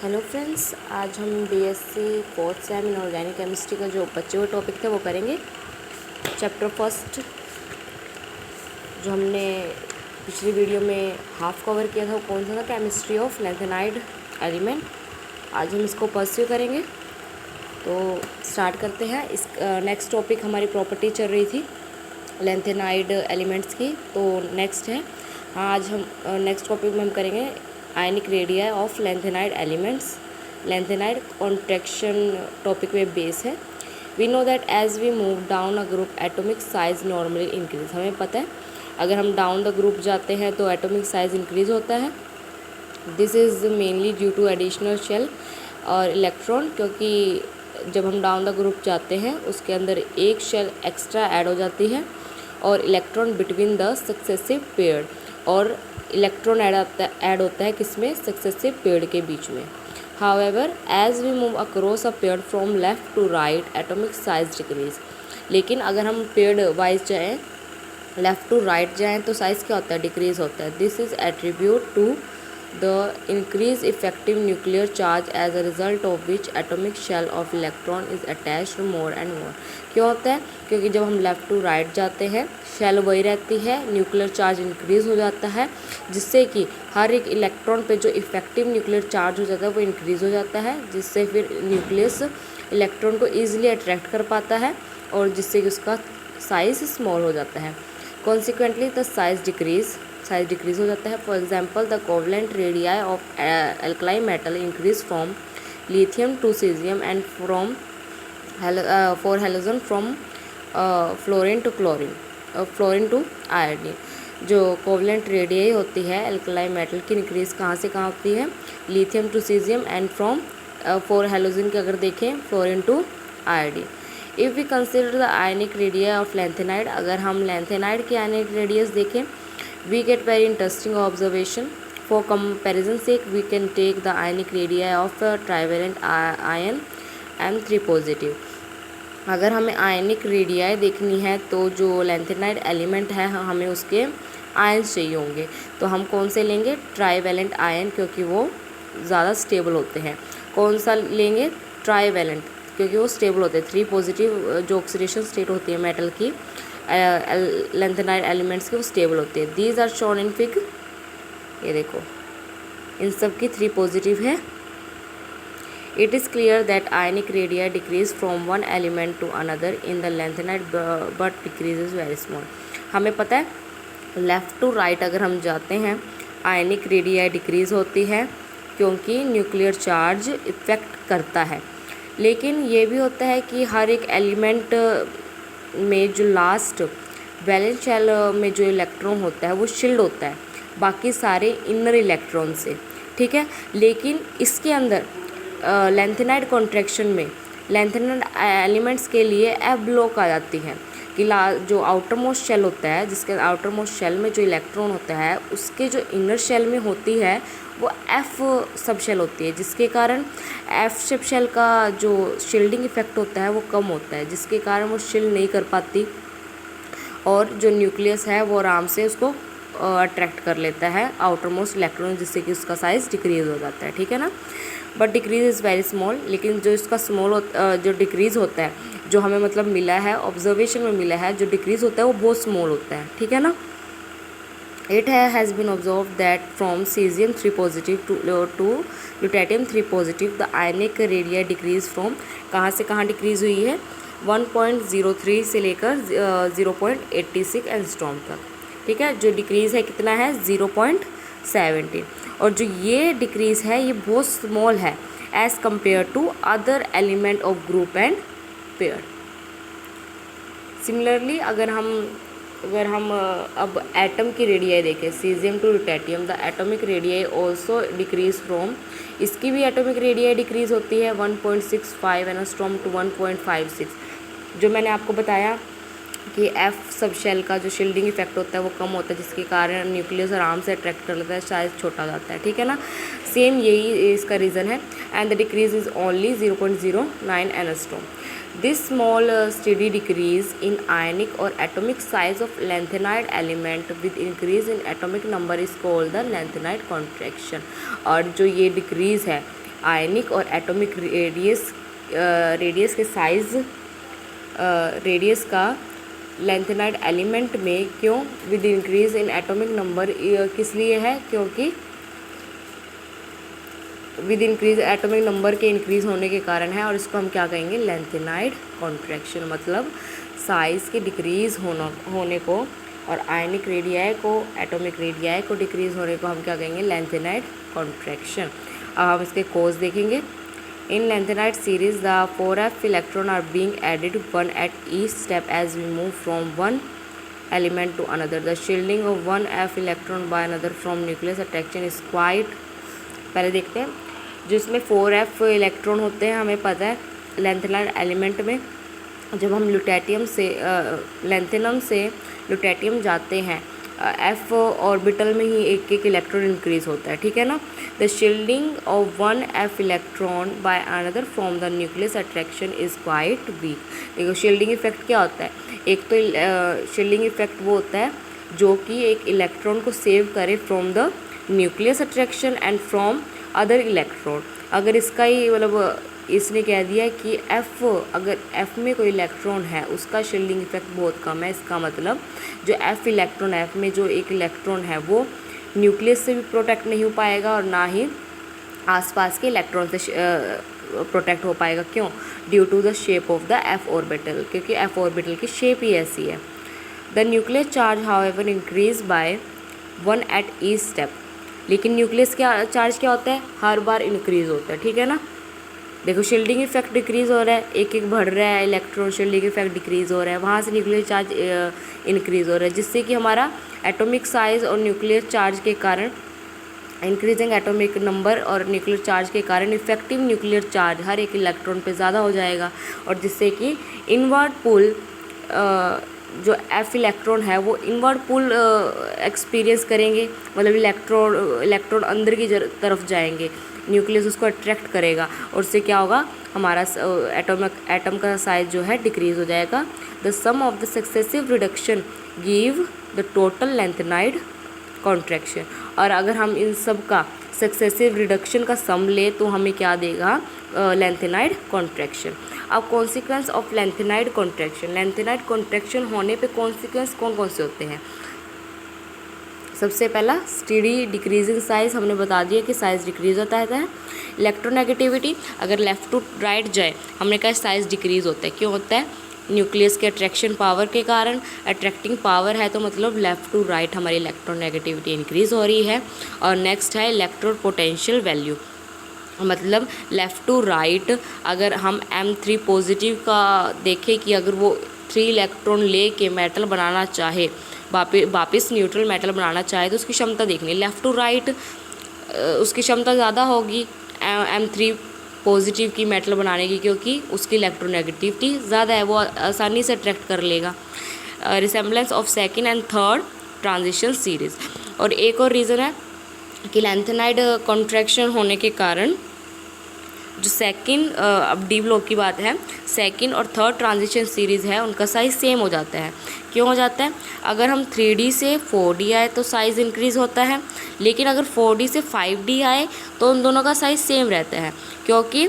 Hello friends, आज हम BSc fourth same in organic chemistry का जो बच्चे हुए टॉपिक थे वो करेंगे। चैप्टर फर्स्ट जो हमने पिछली वीडियो में हाफ कवर किया था वो कौन सा था? Chemistry of lanthanide element. आज हम इसको परस्यू करेंगे, तो स्टार्ट करते हैं। इस नेक्स्ट टॉपिक हमारी प्रॉपर्टी चल रही थी लैंथेनाइड एलिमेंट्स की, तो नेक्स्ट है। आज हम नेक्स्ट टॉपिक में हम करेंगे ionic radii of lanthanide elements. Lanthanide contraction topic में बेस है। We know that as we move down a group atomic size normally increase. हमें पता है अगर हम डाउन द ग्रुप जाते हैं तो एटॉमिक साइज इंक्रीज होता है। This is mainly due to additional shell और इलेक्ट्रॉन, क्योंकि जब हम डाउन द ग्रुप जाते हैं उसके अंदर एक शेल एक्स्ट्रा ऐड हो जाती है और electron between the successive pair, और इलेक्ट्रॉन ऐड होता है किसमें? सक्सेसिव पेयर के बीच में। However as we move across a pair from left to right atomic size decrease. लेकिन अगर हम पेयर वाइज जाएँ, लेफ़्ट टू राइट जाएँ, तो साइज़ क्या होता है? डिक्रीज होता है। This is attribute to the increased effective nuclear charge as a result of which atomic shell of electron is attached more and more। क्यों होता है? क्योंकि जब हम लेफ़्ट टू राइट जाते हैं शेल वही रहती है, न्यूक्लियर चार्ज इंक्रीज़ हो जाता है, जिससे कि हर एक इलेक्ट्रॉन पे जो इफेक्टिव न्यूक्लियर चार्ज हो जाता है वो इंक्रीज़ हो जाता है, जिससे फिर न्यूक्लियस इलेक्ट्रॉन को ईजिली अट्रैक्ट कर पाता है और जिससे कि उसका साइज़ स्मॉल हो जाता है। कॉन्सिक्वेंटली द साइज़ डिक्रीज हो जाता है। For example the covalent radii of alkaline metal increase from lithium to caesium and from for halogen from fluorine to iodine. जो कोवलेंट रेडियाई होती है एल्कलाइन मेटल की, इंक्रीज कहाँ से कहाँ होती है? Lithium to caesium and from for halogen की अगर देखें fluorine to iodine. If we consider the ionic radii of lanthanide, अगर हम लैंथेनाइड की आयनिक रेडियस देखें, we get very interesting observation. For comparison sake, we can take the ionic radii of a trivalent ion M3 positive. अगर हमें ionic radii देखनी है तो जो लैंथेनाइड एलिमेंट है हमें उसके आयन्स चाहिए होंगे, तो हम कौन से लेंगे? ट्राईवैलेंट आयन, क्योंकि वो ज़्यादा स्टेबल होते हैं। कौन सा लेंगे? ट्राईवैलेंट, क्योंकि वो स्टेबल होते हैं। 3 पॉजिटिव जो ऑक्सीडेशन स्टेट होती है मेटल की लैंथेनाइड एलिमेंट्स के, वो स्टेबल होते हैं। These are shown in fig. ये देखो, इन सब की 3 पॉजिटिव है। It is clear that ionic radii decrease from one element to another in the lanthanide but decrease is very small. हमें पता है लेफ़्ट टू राइट अगर हम जाते हैं आयनिक रेडिया डिक्रीज होती है क्योंकि न्यूक्लियर चार्ज इफेक्ट करता है। लेकिन ये भी होता है कि हर एक एलिमेंट में जो लास्ट वैलेंस शेल में जो इलेक्ट्रॉन होता है वो शील्ड होता है बाकी सारे इनर इलेक्ट्रॉन से, ठीक है। लेकिन इसके अंदर लैंथेनाइड कॉन्ट्रैक्शन में लैंथेनाइड एलिमेंट्स के लिए एफ ब्लॉक आ जाती है कि जो आउटर मोस्ट शेल होता है, जिसके आउटर मोस्ट शेल में जो इलेक्ट्रॉन होता है उसके जो इनर शेल में होती है वो एफ सब शेल होती है, जिसके कारण एफ सब शेल का जो शील्डिंग इफेक्ट होता है वो कम होता है, जिसके कारण वो शील्ड नहीं कर पाती और जो न्यूक्लियस है वो आराम से उसको अट्रैक्ट कर लेता है आउटर मोस्ट इलेक्ट्रॉन, जिससे कि उसका साइज़ डिक्रीज़ हो जाता है, ठीक है ना। But decrease is very small. लेकिन जो इसका जो डिक्रीज़ होता है, जो हमें मतलब मिला है ऑब्जर्वेशन में मिला है, जो डिक्रीज़ होता है वो बहुत स्मॉल होता है, ठीक है ना। It has been observed that from cesium 3 positive to lutetium 3 positive the ionic radii decrease from कहाँ से कहाँ डिक्रीज़ हुई है? 1.03 से लेकर 0.86 एंगस्ट्रॉम तक, ठीक है। जो डिक्रीज़ है कितना है? 0.17। और जो ये डिक्रीज़ है ये बहुत स्मॉल है as compare to other element of group and pair. Similarly अगर हम अब एटम की रेडियाई देखें, caesium to lutetium, the atomic radii also decrease from, इसकी भी एटॉमिक रेडियाई डिक्रीज होती है 1.65 एंगस्ट्रॉम टू 1.56। जो मैंने आपको बताया कि एफ सब शेल का जो शील्डिंग इफेक्ट होता है वो कम होता है, जिसके कारण न्यूक्लियस आराम से अट्रैक्ट कर लेता है, साइज छोटा हो जाता है, ठीक है ना। सेम यही इसका रीज़न है। And the decrease is only 0.09 angstrom. This small steady decrease in ionic or atomic size of lanthanide element with increase in atomic number is called the lanthanide contraction। और जो ये डिक्रीज़ है आयनिक और atomic radius के size radius का lanthanide element में क्यों with increase in atomic number किस लिए है, क्योंकि विद इंक्रीज एटॉमिक नंबर के इंक्रीज होने के कारण है। और इसको हम क्या कहेंगे, लैंथेनाइड कॉन्ट्रैक्शन, मतलब साइज़ के डिक्रीज होने को और आयनिक रेडियाई को एटॉमिक रेडियाई को डिक्रीज होने को हम क्या कहेंगे, लैंथेनाइड कॉन्ट्रैक्शन। अब हम इसके कोज देखेंगे। In lanthanide series the 4f electron are being added one at each step as we move from one element to another. The shielding of 1f electron by another from nucleus attraction is quite. पहले देखते हैं, जिसमें 4f electron होते हैं, हमें पता है lanthanide element में जब हम लुटेटियम से लैंथेनम से लुटेटियम जाते हैं f ऑर्बिटल में ही एक एक इलेक्ट्रॉन इंक्रीज होता है, ठीक है ना। The shielding of 1f electron by another from the nucleus attraction is quite weak. देखो शील्डिंग इफेक्ट क्या होता है, एक तो शील्डिंग इफेक्ट वो होता है जो कि एक इलेक्ट्रॉन को सेव करे from the nucleus attraction and from other electron. अगर इसका ही मतलब इसने कह दिया कि अगर f में कोई इलेक्ट्रॉन है उसका शील्डिंग इफेक्ट बहुत कम है, इसका मतलब जो f में जो एक इलेक्ट्रॉन है वो न्यूक्लियस से भी प्रोटेक्ट नहीं हो पाएगा और ना ही आसपास के इलेक्ट्रॉन से प्रोटेक्ट हो पाएगा। क्यों? Due to the shape of the f orbital, क्योंकि f ऑर्बिटल की शेप ही ऐसी है। The nucleus charge however increase by 1 at each step. लेकिन न्यूक्लियस चार्ज क्या होता है, हर बार इंक्रीज होता है, ठीक है ना। देखो शील्डिंग इफेक्ट डिक्रीज़ हो रहा है, एक एक बढ़ रहा है इलेक्ट्रॉन, शील्डिंग इफेक्ट डिक्रीज़ हो रहा है, वहाँ से न्यूक्लियर चार्ज इंक्रीज़ हो रहा है, जिससे कि हमारा एटॉमिक साइज़ और न्यूक्लियर चार्ज के कारण इंक्रीजिंग एटॉमिक नंबर और न्यूक्लियर चार्ज के कारण इफेक्टिव न्यूक्लियर चार्ज हर एक इलेक्ट्रॉन पे ज़्यादा हो जाएगा और जिससे कि इनवर्ट पुल जो f इलेक्ट्रॉन है वो इनवर्ट पुल एक्सपीरियंस करेंगे, मतलब इलेक्ट्रॉन अंदर की तरफ जाएंगे, न्यूक्लियस उसको अट्रैक्ट करेगा और उससे क्या होगा, हमारा एटम का साइज जो है डिक्रीज हो जाएगा। The sum of the successive reduction give the total lanthanide contraction. और अगर हम इन सब का सक्सेसिव रिडक्शन का सम ले तो हमें क्या देगा, लैंथेनाइड कॉन्ट्रैक्शन। अब consequence of lanthanide contraction, lanthanide contraction होने पे कॉन्सिक्वेंस कौन कौन से होते हैं। सबसे पहला स्टेडी डिक्रीजिंग साइज, हमने बता दिया कि साइज डिक्रीज होता है। इलेक्ट्रोनेगेटिविटी, अगर लेफ़्ट टू राइट जाए, हमने कहा साइज डिक्रीज होता है, क्यों होता है, न्यूक्लियस के अट्रैक्शन पावर के कारण। अट्रैक्टिंग पावर है तो मतलब लेफ़्ट टू राइट हमारी इलेक्ट्रोनेगेटिविटी इंक्रीज़ हो रही है। और नेक्स्ट है इलेक्ट्रोड पोटेंशियल वैल्यू, मतलब लेफ़्ट टू राइट अगर हम M3 पॉजिटिव का देखें कि अगर वो 3 इलेक्ट्रॉन ले के मेटल बनाना चाहे, वापस न्यूट्रल मेटल बनाना चाहे तो उसकी क्षमता देखनी, लेफ़्ट टू राइट उसकी क्षमता ज़्यादा होगी M3 पॉजिटिव की मेटल बनाने की, क्योंकि उसकी इलेक्ट्रोनेगेटिविटी ज़्यादा है, वो आसानी से अट्रैक्ट कर लेगा। Resemblance of second and third transition series. और एक और रीज़न है कि लैंथेनाइड कॉन्ट्रैक्शन होने के कारण जो सेकंड, अब डी ब्लॉक की बात है, सेकंड और थर्ड ट्रांजिशन सीरीज़ है उनका साइज़ सेम हो जाता है। क्यों हो जाता है, अगर हम 3D से 4D आए तो साइज़ इंक्रीज़ होता है, लेकिन अगर 4D से 5D आए तो उन दोनों का साइज़ सेम रहता है, क्योंकि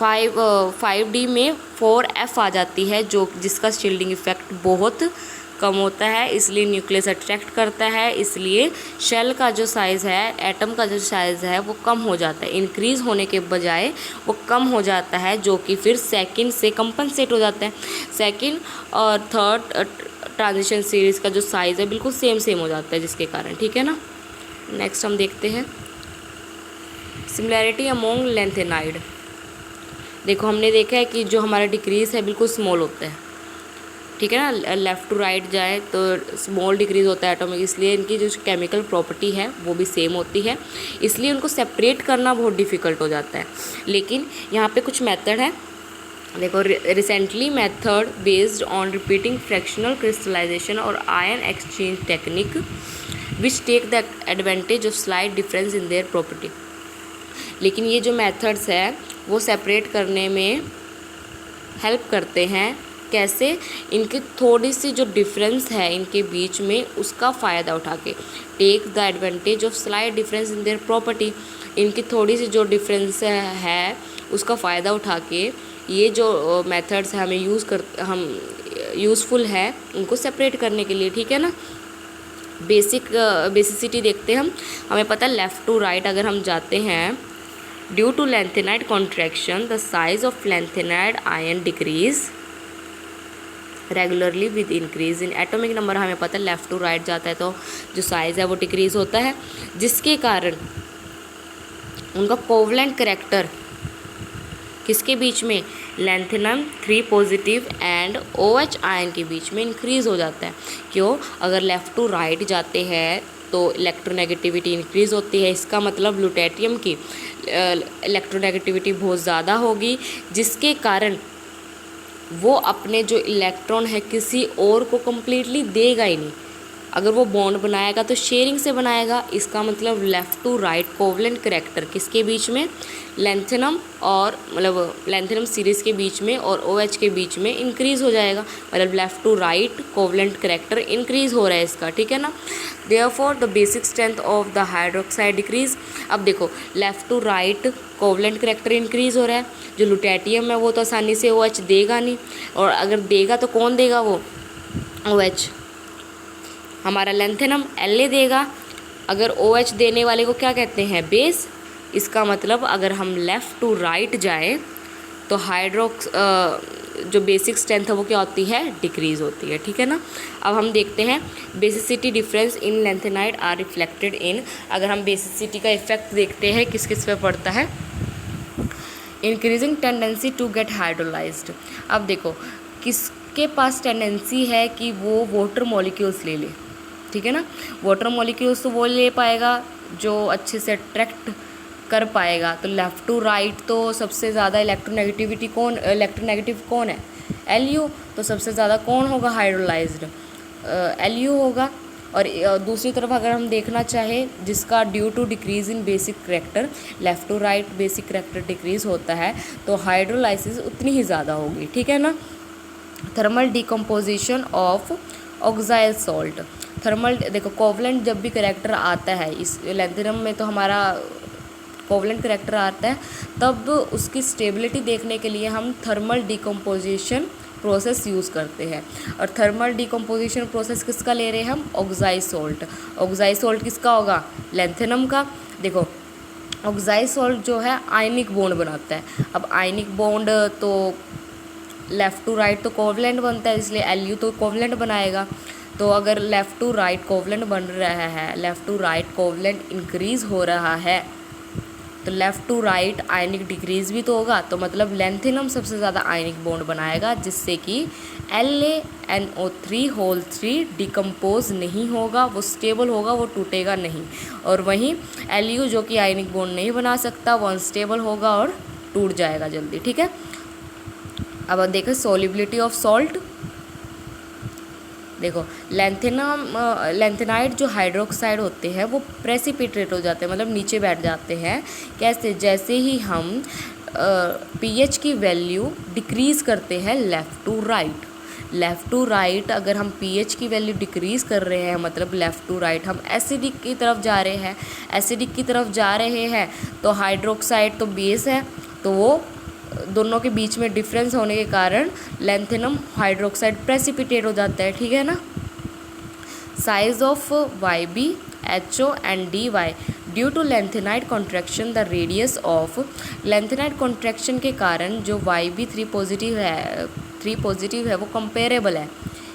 5D में 4F आ जाती है जो जिसका शील्डिंग इफेक्ट बहुत कम होता है, इसलिए न्यूक्लियस अट्रैक्ट करता है, इसलिए शेल का जो साइज़ है, एटम का जो साइज़ है वो कम हो जाता है, इंक्रीज़ होने के बजाय वो कम हो जाता है, जो कि फिर सेकंड से कंपनसेट हो जाता है। सेकंड और थर्ड ट्रांजिशन सीरीज़ का जो साइज़ है बिल्कुल सेम हो जाता है, जिसके कारण, ठीक है ना। नेक्स्ट हम देखते हैं सिमिलैरिटी अमोंग लैंथेनाइड। देखो हमने देखा है कि जो हमारा डिक्रीज़ है बिल्कुल स्मॉल होता है, ठीक है ना, लेफ़्ट टू राइट जाए तो स्मॉल डिक्रीज़ होता है एटॉमिक, इसलिए इनकी जो केमिकल प्रॉपर्टी है वो भी सेम होती है, इसलिए उनको सेपरेट करना बहुत डिफ़िकल्ट हो जाता है। लेकिन यहाँ पे कुछ मेथड है, देखो recently method based on repeating fractional crystallisation और ion exchange technique which take the advantage of slight difference in their property. लेकिन ये जो मेथड्स है वो सेपरेट करने में हेल्प करते हैं, कैसे, इनकी थोड़ी सी जो डिफरेंस है इनके बीच में उसका फ़ायदा उठा के, take the advantage of slight difference in their property. इनकी थोड़ी सी जो डिफरेंस है उसका फ़ायदा उठा के ये जो मेथड्स हमें हम यूज़फुल है उनको सेपरेट करने के लिए, ठीक है ना। बेसिसिटी देखते हैं हम। हमें पता है लेफ़्ट टू राइट अगर हम जाते हैं, due to lanthanide contraction the size of lanthanide ion decrease regularly with increase in atomic number. हमें पता है लेफ़्ट टू राइट जाता है तो जो साइज़ है वो डिक्रीज़ होता है, जिसके कारण उनका कोवलेंट करैक्टर किसके बीच में, lanthanum 3 positive and OH ion के बीच में इंक्रीज़ हो जाता है। क्यों, अगर लेफ़्ट टू राइट जाते हैं तो इलेक्ट्रोनेगेटिविटी इंक्रीज़ होती है। इसका मतलब लुटेटियम की इलेक्ट्रोनेगेटिविटी बहुत ज़्यादा होगी, जिसके कारण वो अपने जो इलेक्ट्रॉन है किसी और को कम्प्लीटली देगा ही नहीं। अगर वो बॉन्ड बनाएगा तो शेयरिंग से बनाएगा। इसका मतलब left to right covalent character किसके बीच में, लैंथेनम और मतलब लैंथेनम सीरीज़ के बीच में और OH के बीच में इंक्रीज़ हो जाएगा। मतलब left to right covalent character increase हो रहा है इसका, ठीक है ना। Therefore the basic strength of the hydroxide decrease. अब देखो left to right covalent character increase हो रहा है, जो लुटेटियम है वो तो आसानी से OH देगा नहीं, और अगर देगा तो कौन देगा, वो OH हमारा लैंथेनम La देगा। अगर OH देने वाले को क्या कहते हैं, बेस। इसका मतलब अगर हम लेफ़्ट टू राइट जाए तो जो बेसिक स्ट्रेंथ है वो क्या होती है, डिक्रीज़ होती है, ठीक है ना। अब हम देखते हैं basicity difference in lanthanide are reflected in. अगर हम बेसिसिटी का इफेक्ट देखते हैं किस किस पे पड़ता है, increasing tendency to get hydrolysed. अब देखो किसके पास टेंडेंसी है कि वो वाटर मॉलिक्यूल्स ले ले, ठीक है ना। वाटर मॉलिक्यूल्स तो वो ले पाएगा जो अच्छे से अट्रैक्ट कर पाएगा। तो लेफ़्ट टू राइट तो सबसे ज़्यादा इलेक्ट्रोनेगेटिव कौन है, Lu। तो सबसे ज़्यादा कौन होगा हाइड्रोलाइज्ड, Lu होगा। और दूसरी तरफ अगर हम देखना चाहें जिसका due to decrease in basic character, left to right basic character decrease होता है तो हाइड्रोलाइसिस उतनी ही ज़्यादा होगी, ठीक है ना। Thermal decomposition of oxyl salt. Thermal देखो कोवलेंट जब भी करैक्टर आता है, इस लैंथेनम में तो हमारा कोवलेंट करैक्टर आता है, तब उसकी स्टेबिलिटी देखने के लिए हम थर्मल डिकम्पोजिशन प्रोसेस यूज़ करते हैं। और थर्मल डिकम्पोजिशन प्रोसेस किसका ले रहे हैं हम, ऑक्साइल सॉल्ट। ऑक्साइल सॉल्ट किसका होगा, लैंथेनम का। देखो ऑक्साइल सॉल्ट जो है आयनिक बॉन्ड बनाता है। अब आयनिक बॉन्ड तो लेफ़्ट टू राइट तो कोवलेंट बनता है, इसलिए Lu तो कोवलेंट बनाएगा। तो अगर लेफ़्ट टू राइट कोवलेंट बन रहा है, left to right covalent increase हो रहा है, तो left to right ionic decrease भी तो होगा। तो मतलब लैंथेनम सबसे ज़्यादा आयनिक बॉन्ड बनाएगा, जिससे कि LaNO3 डिकम्पोज नहीं होगा, वो स्टेबल होगा, वो टूटेगा नहीं। और वहीं Lu जो कि आयनिक बॉन्ड नहीं बना सकता, वो अनस्टेबल होगा और टूट जाएगा जल्दी, ठीक है। अब देखें सॉल्युबिलिटी ऑफ सॉल्ट। देखो लैंथेनाइड जो हाइड्रोक्साइड होते हैं वो प्रेसिपिटेट हो जाते हैं, मतलब नीचे बैठ जाते हैं। कैसे, जैसे ही हम pH की वैल्यू डिक्रीज़ करते हैं लेफ़्ट टू राइट अगर हम pH की वैल्यू डिक्रीज़ कर रहे हैं, मतलब लेफ़्ट टू राइट हम एसिडिक की तरफ जा रहे हैं, तो हाइड्रोक्साइड तो बेस है, तो वो दोनों के बीच में डिफरेंस होने के कारण लैंथेनम हाइड्रोक्साइड प्रेसिपिटेट हो जाता है, ठीक है ना। Size of YB HO and DY due to lanthanide contraction the radius of. Lanthanide contraction के कारण जो YB 3 पॉजिटिव है वो कंपेरेबल है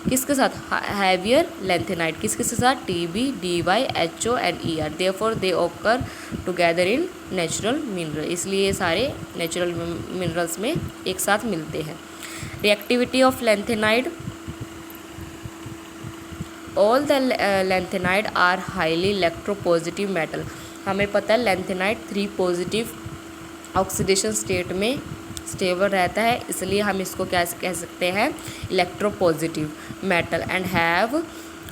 किसके साथ, हैवियर लैंथेनाइड, किसके साथ, TB DY HO and ER। Therefore they occur together in natural mineral, इसलिए सारे नेचुरल मिनरल्स में एक साथ मिलते हैं। Reactivity of lanthanide, all the lanthanide are highly electropositive metal. हमें पता है लैंथेनाइड 3 पॉजिटिव ऑक्सीडेशन स्टेट में स्टेबल रहता है, इसलिए हम इसको क्या कह सकते हैं, electropositive metal, and have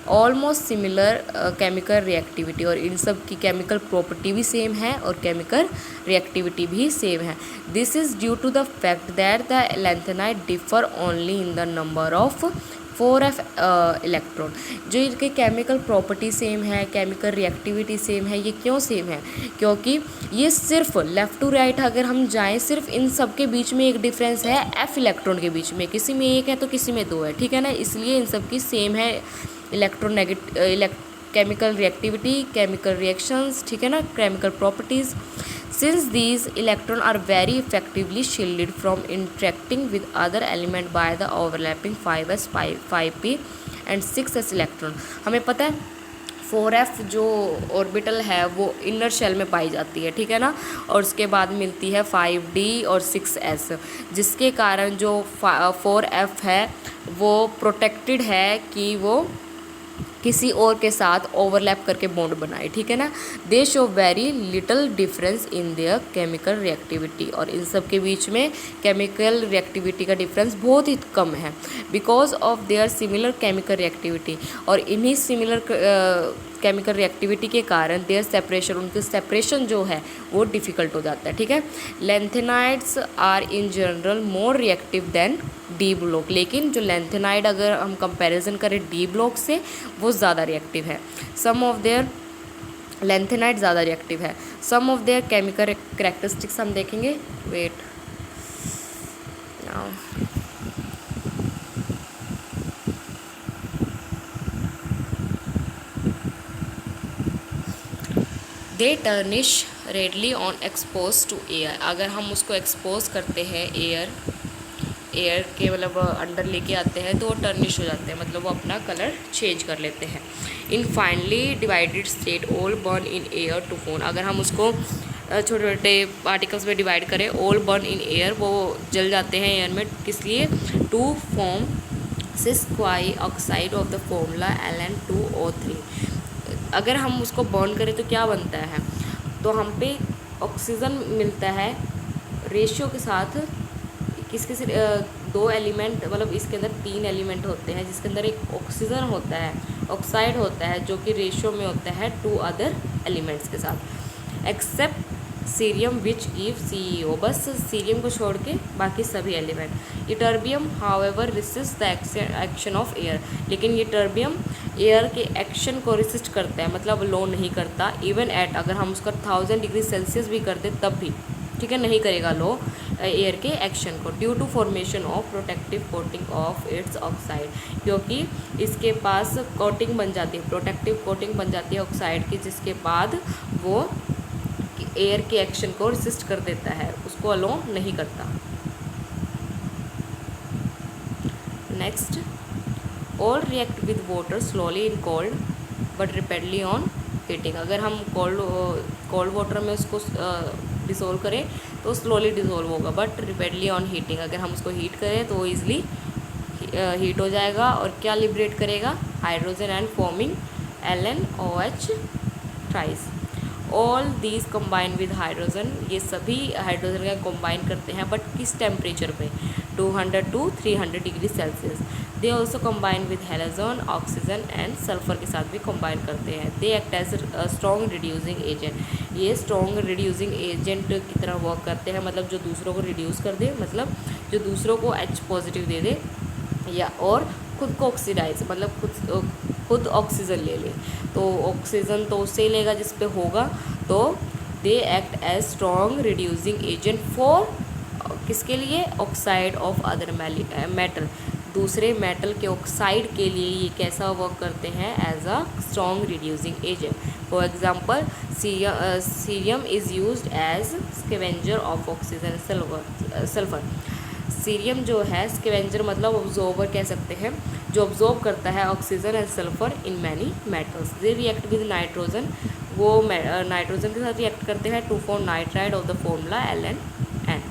almost similar chemical reactivity. और इन सब की केमिकल प्रॉपर्टी भी सेम है और केमिकल रिएक्टिविटी भी सेम है। This is due to the fact that the lanthanide differ only in the number of 4f electron. जो इनके केमिकल प्रॉपर्टी सेम है, केमिकल रिएक्टिविटी सेम है। ये क्यों सेम है? क्योंकि ये सिर्फ लेफ़्ट टू राइट अगर हम जाएं, सिर्फ इन सब के बीच में एक डिफरेंस है f इलेक्ट्रॉन के बीच में, किसी में एक है तो किसी में दो है, ठीक है ना। इसलिए इन सब की सेम है केमिकल रिएक्टिविटी, केमिकल रिएक्शंस, ठीक है ना, chemical properties. Since these electrons are very effectively shielded from interacting with other element by the overlapping 5s, 5p and 6s electron. हमें पता है 4f जो ऑर्बिटल है वो इनर शेल में पाई जाती है, ठीक है ना, और उसके बाद मिलती है 5d और 6s, जिसके कारण जो 4f है वो प्रोटेक्टेड है कि वो किसी और के साथ ओवरलैप करके बॉन्ड बनाए, ठीक है ना। दे show very little difference in there chemical reactivity, और इन सब के बीच में केमिकल रिएक्टिविटी का डिफरेंस बहुत ही कम है, because of their similar chemical reactivity. और इन्हीं सिमिलर केमिकल रिएक्टिविटी के कारण देयर सेपरेशन, उनके सेपरेशन जो है वो डिफ़िकल्ट हो जाता है, ठीक है। Lanthanides are in general more reactive than d block, लेकिन जो लैंथेनाइड अगर हम कंपैरिजन करें डी ब्लॉक से वो ज़्यादा रिएक्टिव है। सम ऑफ देयर लैंथेनाइड ज़्यादा रिएक्टिव है। Some of their chemical characteristics हम देखेंगे। Wet now they tarnish readily on expose to air. अगर हम उसको एक्सपोज करते हैं एयर के मतलब अंडर लेके आते हैं तो वो टर्निश हो जाते हैं, मतलब वो अपना कलर चेंज कर लेते हैं। In finely divided state all burn in air to form. अगर हम उसको छोटे छोटे पार्टिकल्स में डिवाइड करें, ऑल बर्न इन एयर, वो जल जाते हैं एयर में, किस लिए? To form sesquioxide of the formula Ln2O3। अगर हम उसको बर्न करें तो क्या बनता है? तो हम पे ऑक्सीजन मिलता है रेशियो के साथ, किस दो एलिमेंट, मतलब इसके अंदर 3 एलिमेंट होते हैं, जिसके अंदर एक ऑक्सीजन होता है, ऑक्साइड होता है, जो कि रेशियो में होता है 2 अदर एलिमेंट्स के साथ, except cerium which give CEO। बस सीरियम को छोड़ के बाकी सभी element. Ytterbium however resist the action of air, लेकिन ये टर्बियम एयर के एक्शन को रेसिस्ट करता है, मतलब लो नहीं करता। इवन एट, अगर हम उसका 1000 डिग्री सेल्सियस भी कर दे तब भी, ठीक है, नहीं करेगा लो एयर के एक्शन को। Due to formation of protective coating of its oxide, क्योंकि इसके पास कोटिंग बन जाती है, प्रोटेक्टिव कोटिंग बन जाती है ऑक्साइड की, जिसके बाद वो एयर के एक्शन को रेसिस्ट कर देता है, उसको अलो नहीं करता। Next, all react with water slowly in cold but rapidly on heating. अगर हम कोल्ड वाटर में उसको डिसोल्व करें तो स्लोली डिसोल्व होगा, बट रिपेडली ऑन हीटिंग, अगर हम उसको हीट करें तो वो ईजिली हीट हो जाएगा। और क्या लिबरेट करेगा? Hydrogen and forming LnOH thrice. All these combine with hydrogen, ये सभी हाइड्रोजन का कंबाइन करते हैं, बट किस टेम्परेचर पे? 200 to 300 degree Celsius. They also combine with halogen, oxygen and sulphur के साथ भी कंबाइन करते हैं। They act as strong reducing agent, ये स्ट्रॉन्ग रिड्यूसिंग एजेंट की तरह वर्क करते हैं, मतलब जो दूसरों को रिड्यूस कर दे, मतलब जो दूसरों को H पॉजिटिव दे दे, या और खुद को ऑक्सीडाइज, मतलब खुद ऑक्सीजन ले ले, तो ऑक्सीजन तो उससे ही लेगा जिस पे होगा। तो they act as strong reducing agent for, किसके लिए? ऑक्साइड ऑफ अदर मेटल, दूसरे मेटल के ऑक्साइड के लिए ये कैसा वर्क करते हैं? As a strong reducing agent. For example cerium is used as scavenger of oxygen sulphur. Cerium जो है स्कैवेंजर मतलब ऑब्जॉर्बर कह सकते हैं, जो ऑब्जॉर्ब करता है oxygen and sulphur in many metals. They react with nitrogen, वो नाइट्रोजन के साथ रिएक्ट करते हैं to form nitride of the formula LnN।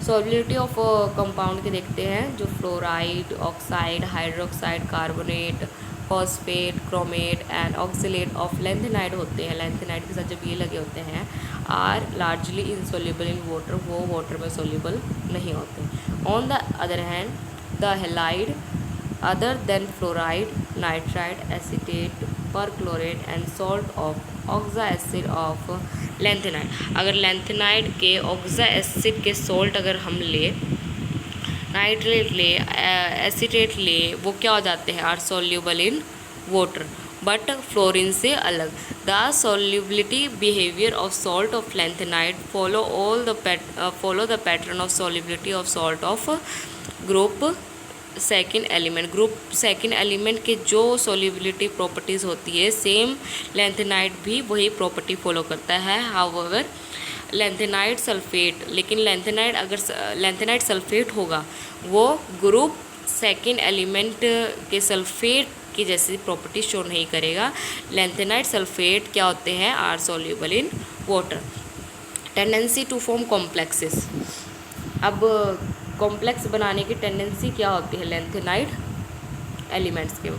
Solubility of compound के देखते हैं, जो fluoride, oxide, hydroxide, carbonate, phosphate, chromate and oxalate of lanthanide होते हैं, लैंथेनाइड के साथ जब ये लगे होते हैं, are largely insoluble in water, वो वाटर में सोल्यूबल नहीं होते। On the other hand the halide other than fluoride, nitride, acetate, perchlorate and salt of oxo acid of lanthanide. अगर लैंथेनाइड के ऑक्सा एसिड के सॉल्ट अगर हम ले नाइट्रेट ले, एसीटेट ले, वो क्या हो जाते हैं, are soluble in water, but fluorine से अलग। The solubility behaviour of salt of lanthanide follow the pattern of solubility of salt of group second element. Group second element के जो सोल्यूबिलिटी प्रॉपर्टीज़ होती है, सेम लैंथेनाइड भी वही property follow करता है। हाउएवर लैंथेनाइड सल्फेट, लेकिन लैंथेनाइड अगर लैंथेनाइड सल्फेट होगा वो ग्रुप सेकेंड एलिमेंट के सल्फेट की जैसी प्रॉपर्टी शो नहीं करेगा। लैंथेनाइड सल्फेट क्या होते हैं, are soluble in water. Tendency to form complexes. अब कॉम्प्लेक्स बनाने की टेंडेंसी क्या होती है लैंथेनाइड एलिमेंट्स के।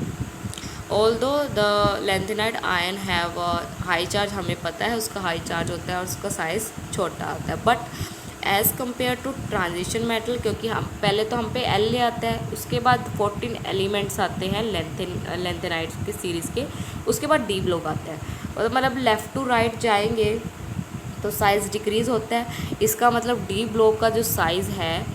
Although the lanthanide ion have high charge, हमें पता है उसका हाई चार्ज होता है और उसका साइज़ छोटा होता है, but as compare to transition metal, क्योंकि हम पहले तो हम पे एल ले आता है, उसके बाद 14 एलिमेंट्स आते हैं लैंथेनाइड के सीरीज़ के, उसके बाद डी ब्लॉक आता है, और मतलब लेफ़्ट टू राइट जाएंगे तो साइज़ डिक्रीज़ होता है। इसका मतलब डी ब्लॉक का जो साइज़ है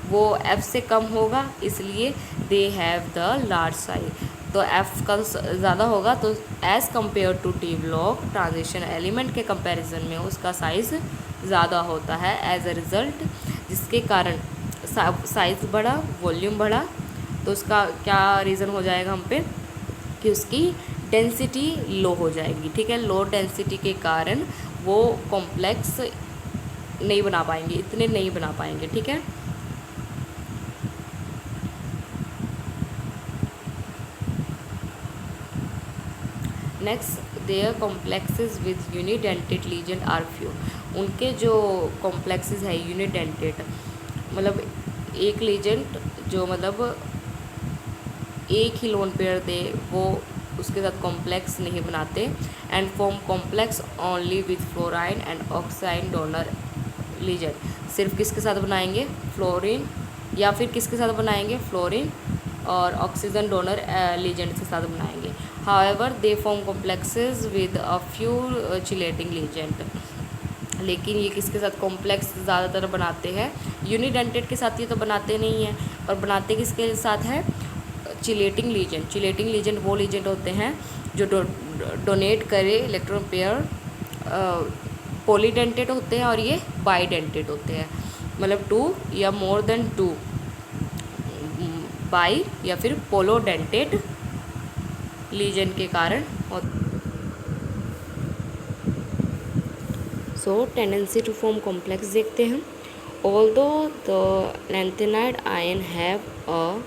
वो एफ़ से कम होगा, इसलिए they have the large size. तो एफ़ का ज़्यादा होगा, तो as compare to d block transition element के कंपैरिजन में उसका साइज़ ज़्यादा होता है एज अ रिज़ल्ट, जिसके कारण साइज़ बढ़ा, वॉल्यूम बढ़ा, तो उसका क्या रीज़न हो जाएगा हम पे कि उसकी डेंसिटी लो हो जाएगी। ठीक है, लो डेंसिटी के कारण वो कॉम्प्लेक्स नहीं बना पाएंगे, इतने नहीं बना पाएंगे। ठीक है, next their complexes with unidentate ligand are few. उनके जो कॉम्प्लेक्सेस है यूनिडेंटेड, मतलब एक लीजेंड जो मतलब एक ही लोन पेयर दे, वो उसके साथ कॉम्प्लेक्स नहीं बनाते। And form complex only with fluorine and oxygen donor ligand. सिर्फ किसके साथ बनाएंगे, फ्लोरीन, या फिर किसके साथ बनाएंगे, फ्लोरीन और ऑक्सीजन डोनर लीजेंड के साथ बनाएंगे। However they form complexes with a few chelating legend. लेकिन ये किसके साथ कॉम्प्लेक्स ज़्यादातर बनाते हैं, यूनिडेंटेड के साथ ये तो बनाते नहीं हैं, और बनाते किसके साथ है, चिलेटिंग लीजेंड। चिलेटिंग लीजेंड वो लीजेंड होते हैं जो डोनेट करे इलेक्ट्रॉन पेयर, पॉलीडेंटेड होते हैं और ये बाईडेंटेड होते हैं, मतलब 2 या मोर देन 2 बाई या फिर पोलोडेंटेड लीजन के कारण होते। So tendency to form complex देखते हैं। Although the lanthanide ion have a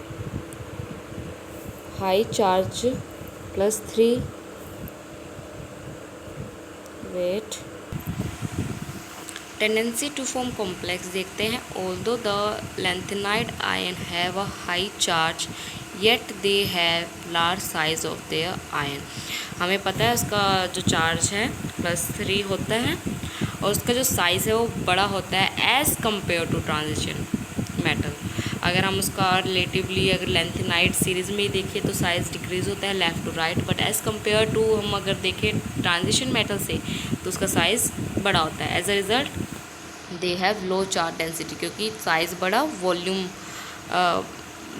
high charge +3 yet. Tendency to form complex देखते हैं। Although the lanthanide ion have a high charge yet they have large size of their ion. हमें पता है उसका जो charge है +3 होता है और उसका जो साइज़ है वो बड़ा होता है as compare to transition metal. अगर हम उसका रिलेटिवली अगर लैंथेनाइड सीरीज़ में ही देखिए तो साइज़ डिक्रीज़ होता है left to right, but as compare to हम अगर देखें ट्रांजिशन मेटल से तो उसका साइज़ बड़ा होता है। As a result they have low charge density, क्योंकि साइज़ बड़ा, वॉल्यूम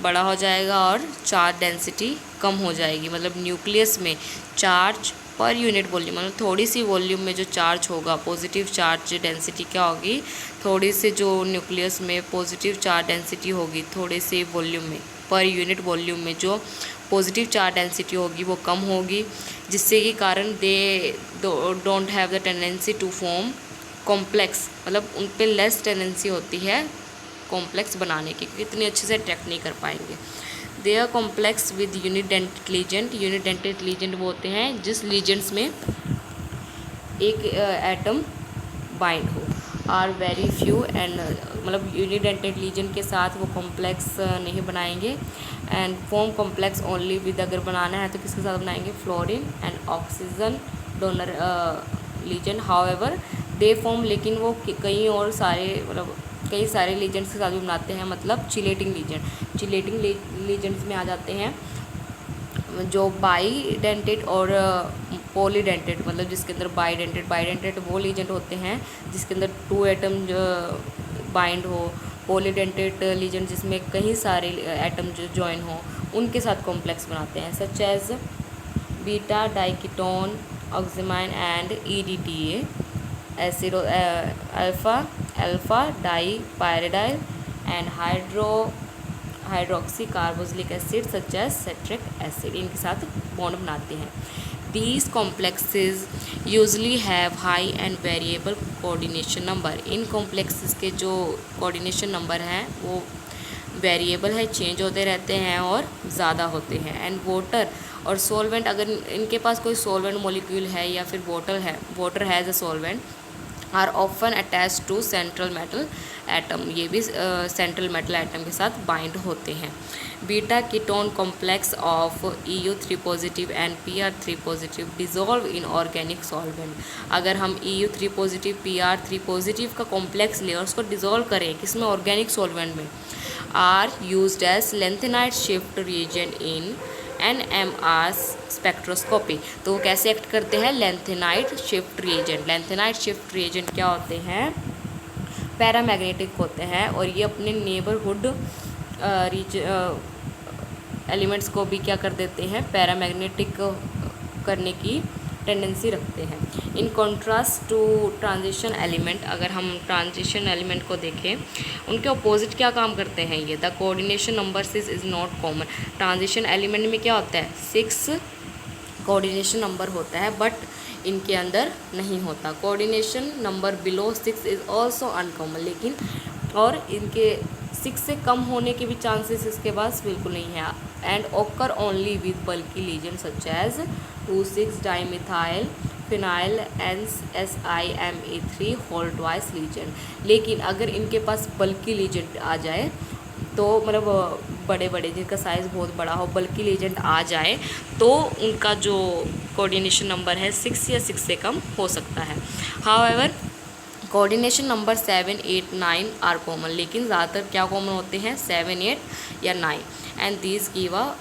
बड़ा हो जाएगा और चार्ज डेंसिटी कम हो जाएगी। मतलब न्यूक्लियस में चार्ज पर यूनिट वॉल्यूम, मतलब थोड़ी सी वॉल्यूम में जो चार्ज होगा, पॉजिटिव चार्ज डेंसिटी क्या होगी, थोड़ी सी जो न्यूक्लियस में पॉजिटिव चार्ज डेंसिटी होगी, थोड़े से वॉल्यूम में पर यूनिट वॉल्यूम में जो पॉजिटिव चार्ज डेंसिटी होगी वो कम होगी, जिससे कि कारण they don't have the tendency to form complex, मतलब उन पर लेस टेंडेंसी होती है कॉम्प्लेक्स बनाने की, क्योंकि इतनी अच्छे से ट्रैक नहीं कर पाएंगे। They are complex with unidentate ligand. Unidentate ligand वो होते हैं जिस लीजेंड्स में एक एटम बाइंड हो, आर वेरी फ्यू एंड मतलब यूनिडेंटेड लीजेंड के साथ वो कॉम्प्लेक्स नहीं बनाएंगे। And form complex only with, अगर बनाना है तो किसके साथ बनाएंगे, fluorine and oxygen donor ligand. However they form, लेकिन वो कई और सारे मतलब कई सारे लीजेंड्स के साथ भी बनाते हैं, मतलब चिलेटिंग लीजेंड। चिलेटिंग लीजेंड्स में आ जाते हैं जो बाईडेंटेड और पॉलीडेंटेड, मतलब जिसके अंदर बाईडेंटेड वो लीजेंड होते हैं जिसके अंदर 2 एटम बाइंड हो, पॉलीडेंटेट लीजन जिसमें कई सारे एटम जो ज्वाइन हों उनके साथ कॉम्प्लेक्स बनाते हैं, such as beta diketone oxamine and EDTA, acid alpha di pyridyl and hydroxy carboxylic acid such as citric acid, इनके साथ बॉन्ड बनाते हैं। These complexes usually have high and variable coordination number। In complexes के जो coordination number हैं वो variable है, change होते रहते हैं और ज़्यादा होते हैं। एंड वाटर और सॉल्वेंट, अगर इनके पास कोई सॉल्वेंट मॉलिक्यूल है या फिर water has a solvent, are often attach to central metal atom, ये भी सेंट्रल मेटल एटम के साथ बाइंड होते हैं। Beta ketone complex of EU3 positive and PR3 positive dissolve in organic solvent. अगर हम EU3 पॉजिटिव PR3 पॉजिटिव का complex ले और उसको डिज़ोल्व करें किसमें, ऑर्गेनिक सॉल्वेंट में, are used as lanthanide shift reagent in NMR spectroscopy. तो वो कैसे एक्ट करते हैं, lanthanide shift reagent. Lanthanide shift reagent क्या होते हैं, पैरामैग्नेटिक होते हैं और ये अपने नेबरहुड एलिमेंट्स को भी क्या कर देते हैं, पैरामैग्नेटिक करने की टेंडेंसी रखते हैं। In contrast to transition element, अगर हम ट्रांजिशन एलिमेंट को देखें उनके अपोजिट क्या काम करते हैं ये, the coordination number 6 is not common. Transition element में क्या होता है, 6 कोऑर्डिनेशन नंबर होता है बट इनके अंदर नहीं होता। Coordination number below 6 is also uncommon, लेकिन और इनके 6 से कम होने के भी चांसेस इसके पास बिल्कुल नहीं है। एंड ओकर ओनली विद बल्कि ligand such as 2,6 dimethyl phenyl NSIME3 whole twice ligand. लेकिन अगर इनके पास बल्कि लीजेंट आ जाए तो मतलब बड़े बड़े जिनका साइज़ बहुत बड़ा हो, बल्कि लीजेंट आ जाए तो उनका जो कोऑर्डिनेशन नंबर है 6 या 6 से कम हो सकता है। However coordination number 7, 8, 9 are common, लेकिन ज़्यादातर क्या कॉमन होते हैं, 7, 8 या 9। And these give a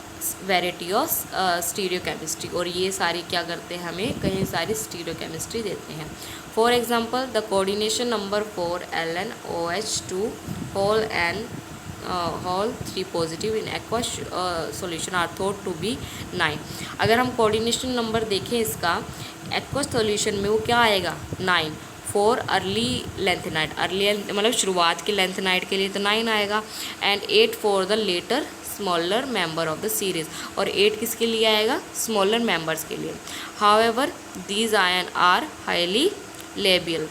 variety of stereochemistry, और ये सारी क्या करते हैं, हमें कई सारी स्टीरियोकेमिस्ट्री देते हैं। For example the coordination number 4 LnOH2 whole N whole 3 positive in aqua solution are thought to be 9। अगर हम कोऑर्डिनेशन नंबर देखें इसका एक्वा सॉल्यूशन में वो क्या आएगा, 9। 4 अर्ली लेंथेनाइट, अर्ली मतलब शुरुआत के लेंथेनाइट के लिए तो 9 आएगा। And 8 for the latter smaller member of the series, और 8 किसके लिए आएगा, स्मॉलर मेंबर्स के लिए। However these ion are highly labile,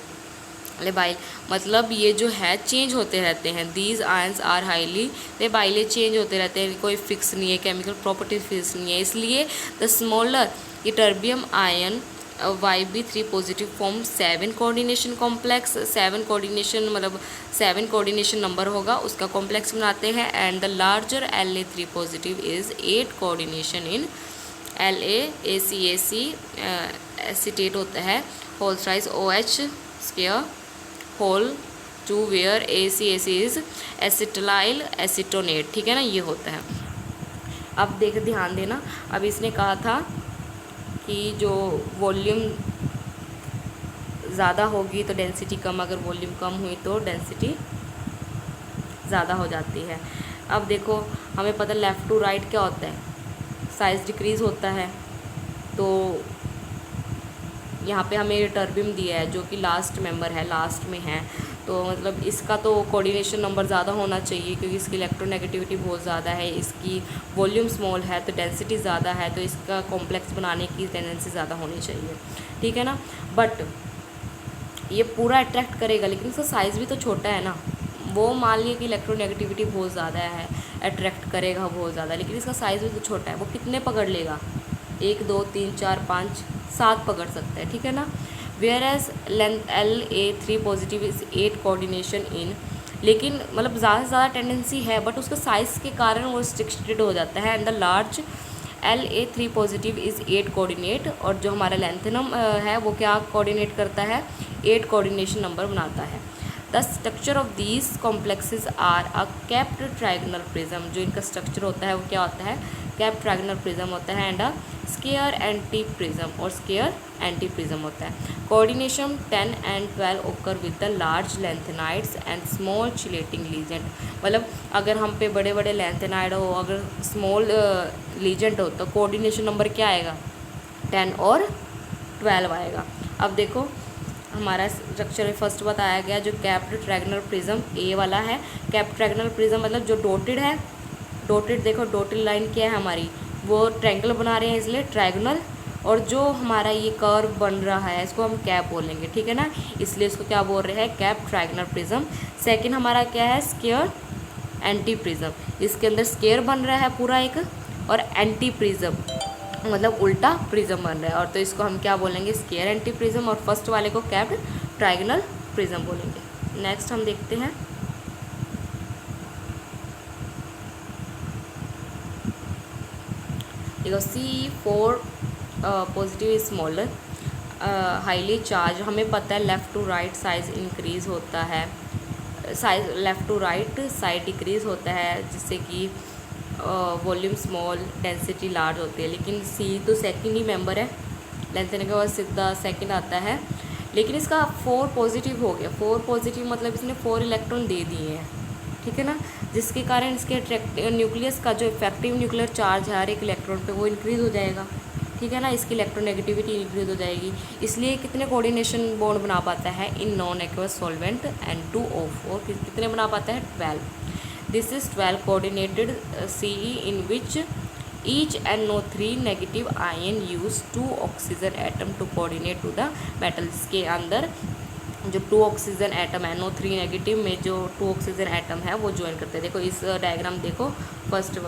मतलब ये जो है चेंज होते रहते हैं। These ions are highly labile, change होते रहते हैं, कोई फिक्स नहीं है, केमिकल प्रॉपर्टी फिक्स नहीं है। इसलिए the smaller ytterbium ion YB3 positive form 7 coordination complex, 7 coordination मतलब 7 कोऑर्डिनेशन नंबर होगा उसका कॉम्प्लेक्स बनाते हैं। And the larger La3 positive is 8 coordination in LaACAC acetate होता है whole thrice OH square whole 2 where ACAC is acetyl acetonate, ठीक है ना, ये होता है। अब ध्यान देना, अब इसने कहा था कि जो वॉल्यूम ज़्यादा होगी तो डेंसिटी कम, अगर वॉल्यूम कम हुई तो डेंसिटी ज़्यादा हो जाती है। अब देखो हमें पता लेफ़्ट टू राइट क्या होता है, साइज़ डिक्रीज़ होता है। तो यहाँ पे हमें टर्बियम दिया है जो कि लास्ट मेंबर है, लास्ट में है, तो मतलब इसका तो कोऑर्डिनेशन नंबर ज़्यादा होना चाहिए क्योंकि इसकी इलेक्ट्रोनेगेटिविटी बहुत ज़्यादा है, इसकी वॉल्यूम स्मॉल है तो डेंसिटी ज़्यादा है, तो इसका कॉम्प्लेक्स बनाने की टेंडेंसी ज़्यादा होनी चाहिए, ठीक है ना। बट ये पूरा अट्रैक्ट करेगा लेकिन इसका साइज़ भी तो छोटा है ना। वो मान लिए कि इलेक्ट्रोनेगेटिविटी बहुत ज़्यादा है, अट्रैक्ट करेगा बहुत ज़्यादा, लेकिन इसका साइज़ भी तो छोटा है। वो कितने पकड़ लेगा, 1 2 3 4 5 7 पकड़ सकता है, ठीक है ना। Whereas LA3 positive is 8 coordination in, लेकिन मतलब ज़्यादा से ज़्यादा टेंडेंसी है बट उसका साइज़ के कारण वो रिस्ट्रिक्टेड हो जाता है। And the large LA3 positive is 8 coordinate, और जो हमारा लेंथेनम है वो क्या कोऑर्डिनेट करता है, 8 कोऑर्डिनेशन नंबर बनाता है। The structure of these complexes are a capped trigonal prism, जो इनका स्ट्रक्चर होता है वो क्या होता है, कैप्ड ट्रायगोनल प्रिज्म होता है, and a square anti prism और स्क्वायर एंटी प्रिज्म होता है। कोऑर्डिनेशन 10 and 12 ओकर with the large lanthanides and small chelating legend, मतलब अगर हम पे बड़े बड़े लेंथेनाइड हो, अगर स्मॉल लीजेंट हो तो कोऑर्डिनेशन नंबर क्या आएगा, 10 और 12 आएगा। अब देखो हमारा स्ट्रक्चर में फर्स्ट बताया गया जो कैप्ड ट्रायगोनल प्रिज्म ए वाला है। कैप्ड ट्रायगोनल प्रिज्म मतलब जो डॉटेड है, डॉटेड देखो डॉटेड लाइन क्या है हमारी, वो ट्रायंगल बना रहे हैं इसलिए ट्रायगोनल, और जो हमारा ये कर्व बन रहा है इसको हम कैप बोलेंगे, ठीक है ना, इसलिए इसको क्या बोल रहे हैं, कैप ट्रायगोनल प्रिज्म। सेकंड हमारा क्या है, स्क्वायर एंटी प्रिज्म, इसके अंदर स्क्वायर बन रहा है पूरा एक, और एंटी प्रिज्म मतलब उल्टा प्रिज्म बन रहा है, और तो इसको हम क्या बोलेंगे, स्क्वायर एंटी प्रिज्म, और फर्स्ट वाले को कैप्ड ट्रायगोनल प्रिज्म बोलेंगे। नेक्स्ट हम देखते हैं देखो C4 positive smaller highly charge, हमें पता है left to right size increase होता है, size left to right side decrease होता है, जिससे कि वॉल्यूम स्मॉल डेंसिटी लार्ज होती है। लेकिन C तो सेकंड ही मेंबर है, लेंथ के बाद सीधा सेकंड आता है, लेकिन इसका 4 पॉजिटिव हो गया। 4 पॉजिटिव मतलब इसने 4 इलेक्ट्रॉन दे दिए हैं, ठीक है ना, जिसके कारण इसके न्यूक्लियस का जो इफेक्टिव न्यूक्लियर चार्ज है हर एक इलेक्ट्रॉन पे वो इंक्रीज़ हो जाएगा, ठीक है ना, इसकी इलेक्ट्रोनेगेटिविटी इंक्रीज हो जाएगी। इसलिए कितने कोऑर्डिनेशन बॉन्ड बना पाता है in non aqueous solvent N2O4, कितने बना पाता है, 12। This is 12 coordinated CE in which each NO3 negative ion use 2 oxygen atom to coordinate to the metal. इसके अंदर जो 2 ऑक्सीजन एटम NO3 नेगेटिव में जो 2 ऑक्सीजन एटम है वो ज्वाइन करते हैं। देखो इस डायग्राम देखो, फर्स्ट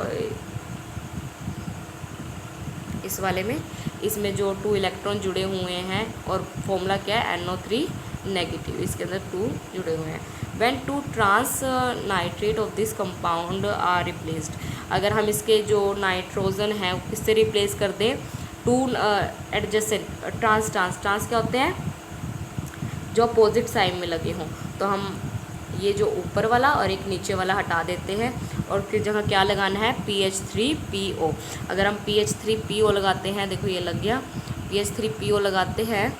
इस वाले में, इसमें जो 2 इलेक्ट्रॉन जुड़े हुए हैं और फॉर्मूला क्या है, NO3 नेगेटिव, इसके अंदर 2 जुड़े हुए हैं। When 2 trans nitrate of this compound are replaced, अगर हम इसके जो नाइट्रोजन है किससे रिप्लेस कर दें, 2 एडजेसेंट ट्रांस क्या होते हैं, जो अपोजिट साइड में लगे हों, तो हम ये जो ऊपर वाला और एक नीचे वाला हटा देते हैं, और फिर जगह क्या लगाना है, PH3PO। अगर हम PH3PO लगाते हैं, देखो ये लग गया, PH3PO लगाते हैं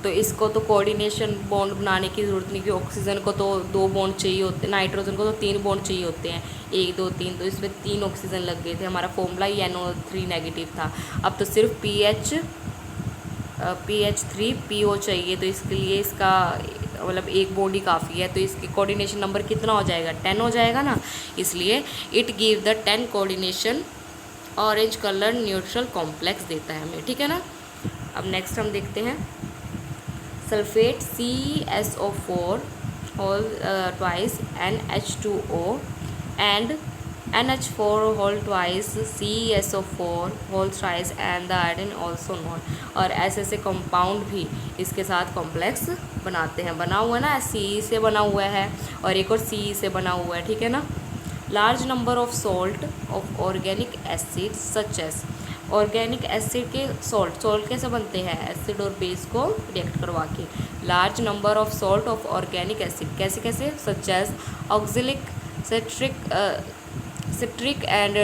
तो इसको तो कोऑर्डिनेशन बॉन्ड बनाने की ज़रूरत नहीं, कि ऑक्सीजन को तो 2 बॉन्ड चाहिए होते, नाइट्रोजन को तो 3 बॉन्ड चाहिए होते हैं, 1 2 3, तो इसमें 3 ऑक्सीजन लग गए थे, हमारा फॉर्मूला ही NO3 नेगेटिव था। अब तो सिर्फ PH3PO चाहिए, तो इसके लिए इसका मतलब एक बॉन्ड ही काफ़ी है, तो इसकी कोऑर्डिनेशन नंबर कितना हो जाएगा, 10 हो जाएगा ना, इसलिए it give the 10 coordination orange colour neutral complex देता है हमें, ठीक है ना। अब नेक्स्ट हम देखते हैं sulphate CSO4 whole twice NH2O and NH4 whole twice CSO4 whole thrice and the iron also not. और ऐसे कंपाउंड भी इसके साथ कॉम्प्लेक्स बनाते हैं, बना हुआ है ना, CE से बना हुआ है और एक और CE से बना हुआ है, ठीक है ना। Large number of salt of organic acid such as, organic acid के सॉल्ट कैसे बनते हैं, एसिड और बेस को रिएक्ट करवा के। Large number of salt of organic acid कैसे, such as oxalic, citric and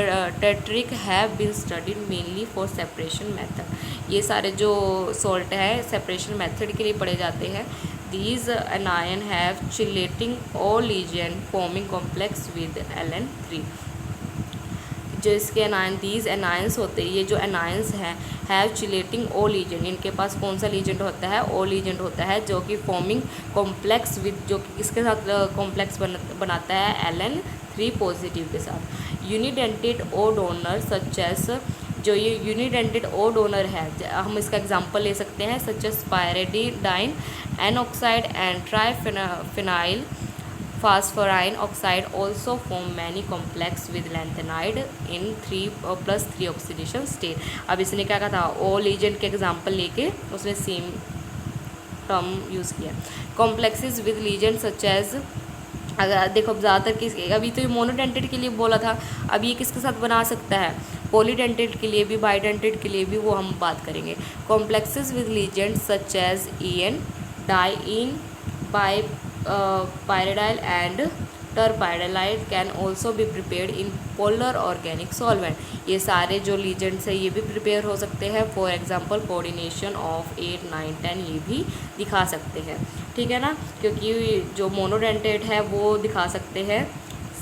tartaric have been studied mainly for separation method. ये सारे जो सॉल्ट है सेपरेशन मेथड के लिए पढ़े जाते हैं। These anion have chelating O ligand forming complex with Ln3। जो इसके एनायन, दीज एनायंस होते हैं, ये जो एनायंस हैं, हैव चिलेटिंग ओ लीजेंट, इनके पास कौन सा लीजेंट होता है, ओ लीजेंट होता है, जो कि फॉर्मिंग कॉम्प्लेक्स विद, जो कि किसके साथ कॉम्प्लेक्स बनाता है, Ln3 पॉजिटिव के साथ। यूनिडेंटेड ओ डोनर सच एस, जो ये यूनिडेंटेड ओ डोनर है, हम इसका एग्जांपल ले सकते हैं, such as pyridine N oxide and triphenyl phosphorane oxide also form many complex with lanthanide in 3+3 oxidation state. अब इसने क्या कहा था, ओ लीजेंट के एग्जांपल लेके उसने सेम टर्म यूज़ किया। Complexes with ligand such as, अगर देखो ज़्यादातर किस, अभी तो ये मोनोडेंटेड के लिए बोला था, अब ये किसके साथ बना सकता है, पॉलीडेंटेट के लिए भी, बाइडेंटेट के लिए भी वो हम बात करेंगे। Complexes with ligand such as EN, diene, pyridyl and terpyridyl can also be prepared in polar organic solvent. ये सारे जो लीजेंड्स है ये भी प्रिपेयर हो सकते हैं। फॉर एग्जांपल कोऑर्डिनेशन ऑफ 8, 9, 10 ये भी दिखा सकते हैं, ठीक है ना, क्योंकि जो मोनोडेंटेट है वो दिखा सकते हैं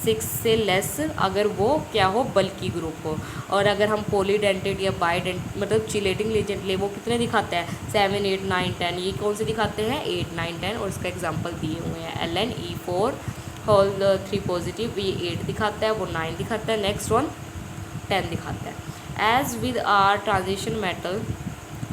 6 से लेस अगर वो क्या हो, बल्कि ग्रुप हो। और अगर हम पॉलीडेंटेट या बाइडेंट मतलब चिलेटिंग लीजेंट ले, वो कितने दिखाते हैं 7, 8, 9, 10। ये कौन से दिखाते हैं 8, 9, 10, और इसका एग्जांपल दिए हुए हैं LnE4 होल 3 पॉजिटिव, ये 8 दिखाता है, वो 9 दिखाता है, नेक्स्ट वन 10 दिखाता है। As with are transition metal,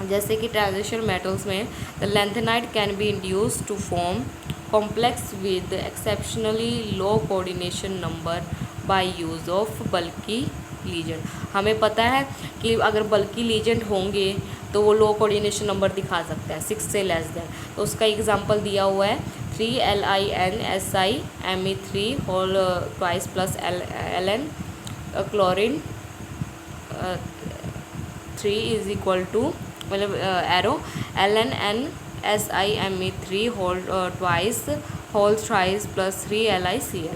जैसे कि ट्रांजिशन मेटल्स में the lanthanide can be induce to form complex with exceptionally low coordination number by use of bulky ligand. हमें पता है कि अगर बल्कि लीजेंड होंगे तो वो लो कोऑर्डिनेशन नंबर दिखा सकता है 6 से लेस देन। तो उसका एग्जांपल दिया हुआ है 3LinSiMe3 whole twice plus Ln chlorine 3 is equal to मतलब arrow LnNSiMe3 whole twice whole thrice plus 3LiCl।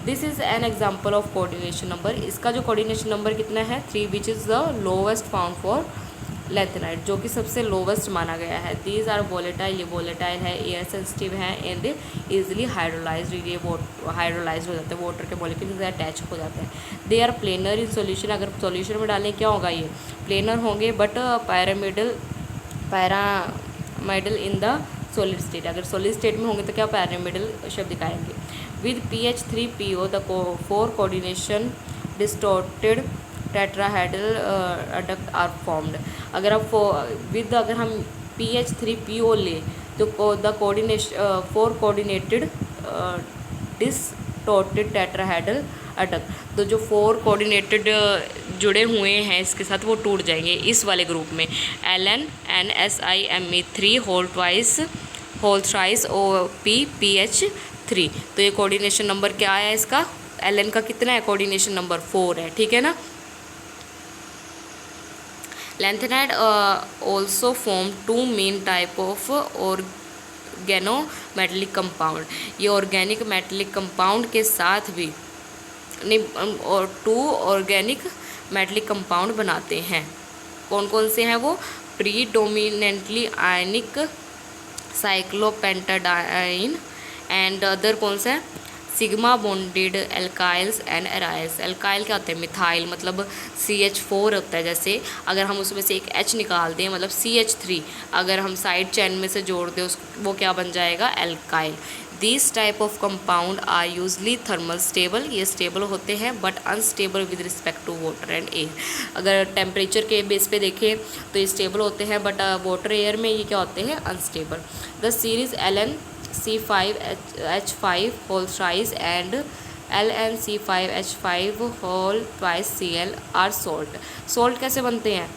This is an example of coordination number. इसका जो कोऑर्डिनेशन नंबर कितना है 3, which is the lowest found for lanthanide, जो कि सबसे लोवेस्ट माना गया है। दीज आर वोलेटाइल, ये वोलेटाइल है, एयर सेंसिटिव है एंड इजीली हाइड्रोलाइज्ड, ये हाइड्रोलाइज हो जाते हैं, वाटर के मॉलिक्यूल से अटैच हो जाते हैं। They are planar in solution, अगर सॉल्यूशन में डालें क्या होगा, ये प्लेनर होंगे, but pyramidal in the solid state. अगर सॉलिड स्टेट में होंगे तो क्या पैरामिडल शब्द दिखाएंगे। With PH3PO the 4 coordination distorted tetrahedral adduct are formed. अगर आप अगर हम PH3PO ले तो the coordination 4 coordinated distorted tetrahedral adduct, तो जो 4 कोऑर्डिनेटेड जुड़े हुए हैं इसके साथ वो टूट जाएंगे इस वाले ग्रुप में। LnNSiMe3 whole twice whole thrice OPPH3। तो ये कोऑर्डिनेशन नंबर क्या है इसका, Ln का कितना है, कोऑर्डिनेशन नंबर 4 है, ठीक है ना। Lanthanide also form 2 main type of organometallic compound. ये ऑर्गेनिक मेटेलिक कंपाउंड के साथ भी और 2 ऑर्गेनिक मेटेलिक कंपाउंड बनाते हैं। कौन कौन से हैं वो, predominantly ionic cyclopentadiene and other कौन सा है, सिग्मा बॉन्डेड एल्काइल्स एंड एराइल्स। एल्काइल क्या होते हैं, मिथाइल, मतलब CH4 होता है। जैसे अगर हम उसमें से एक H निकाल दें मतलब CH3, अगर हम साइड चेन में से जोड़ दें वो क्या बन जाएगा, alkyl. This type of compound are usually thermal stable, ये स्टेबल होते हैं but unstable with respect to water and air. अगर टेम्परेचर के बेस पे देखें तो ये स्टेबल होते हैं, बट वाटर एयर में ये क्या होते हैं, unstable. The series LnC5H5 whole thrice and LnC5H5 whole twice Cl are salt. Salt कैसे बनते हैं,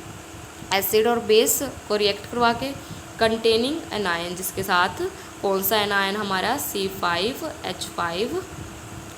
एसिड और बेस को रिएक्ट करवा के, कंटेनिंग एनायन, जिसके साथ कौन सा एनायन हमारा C5H5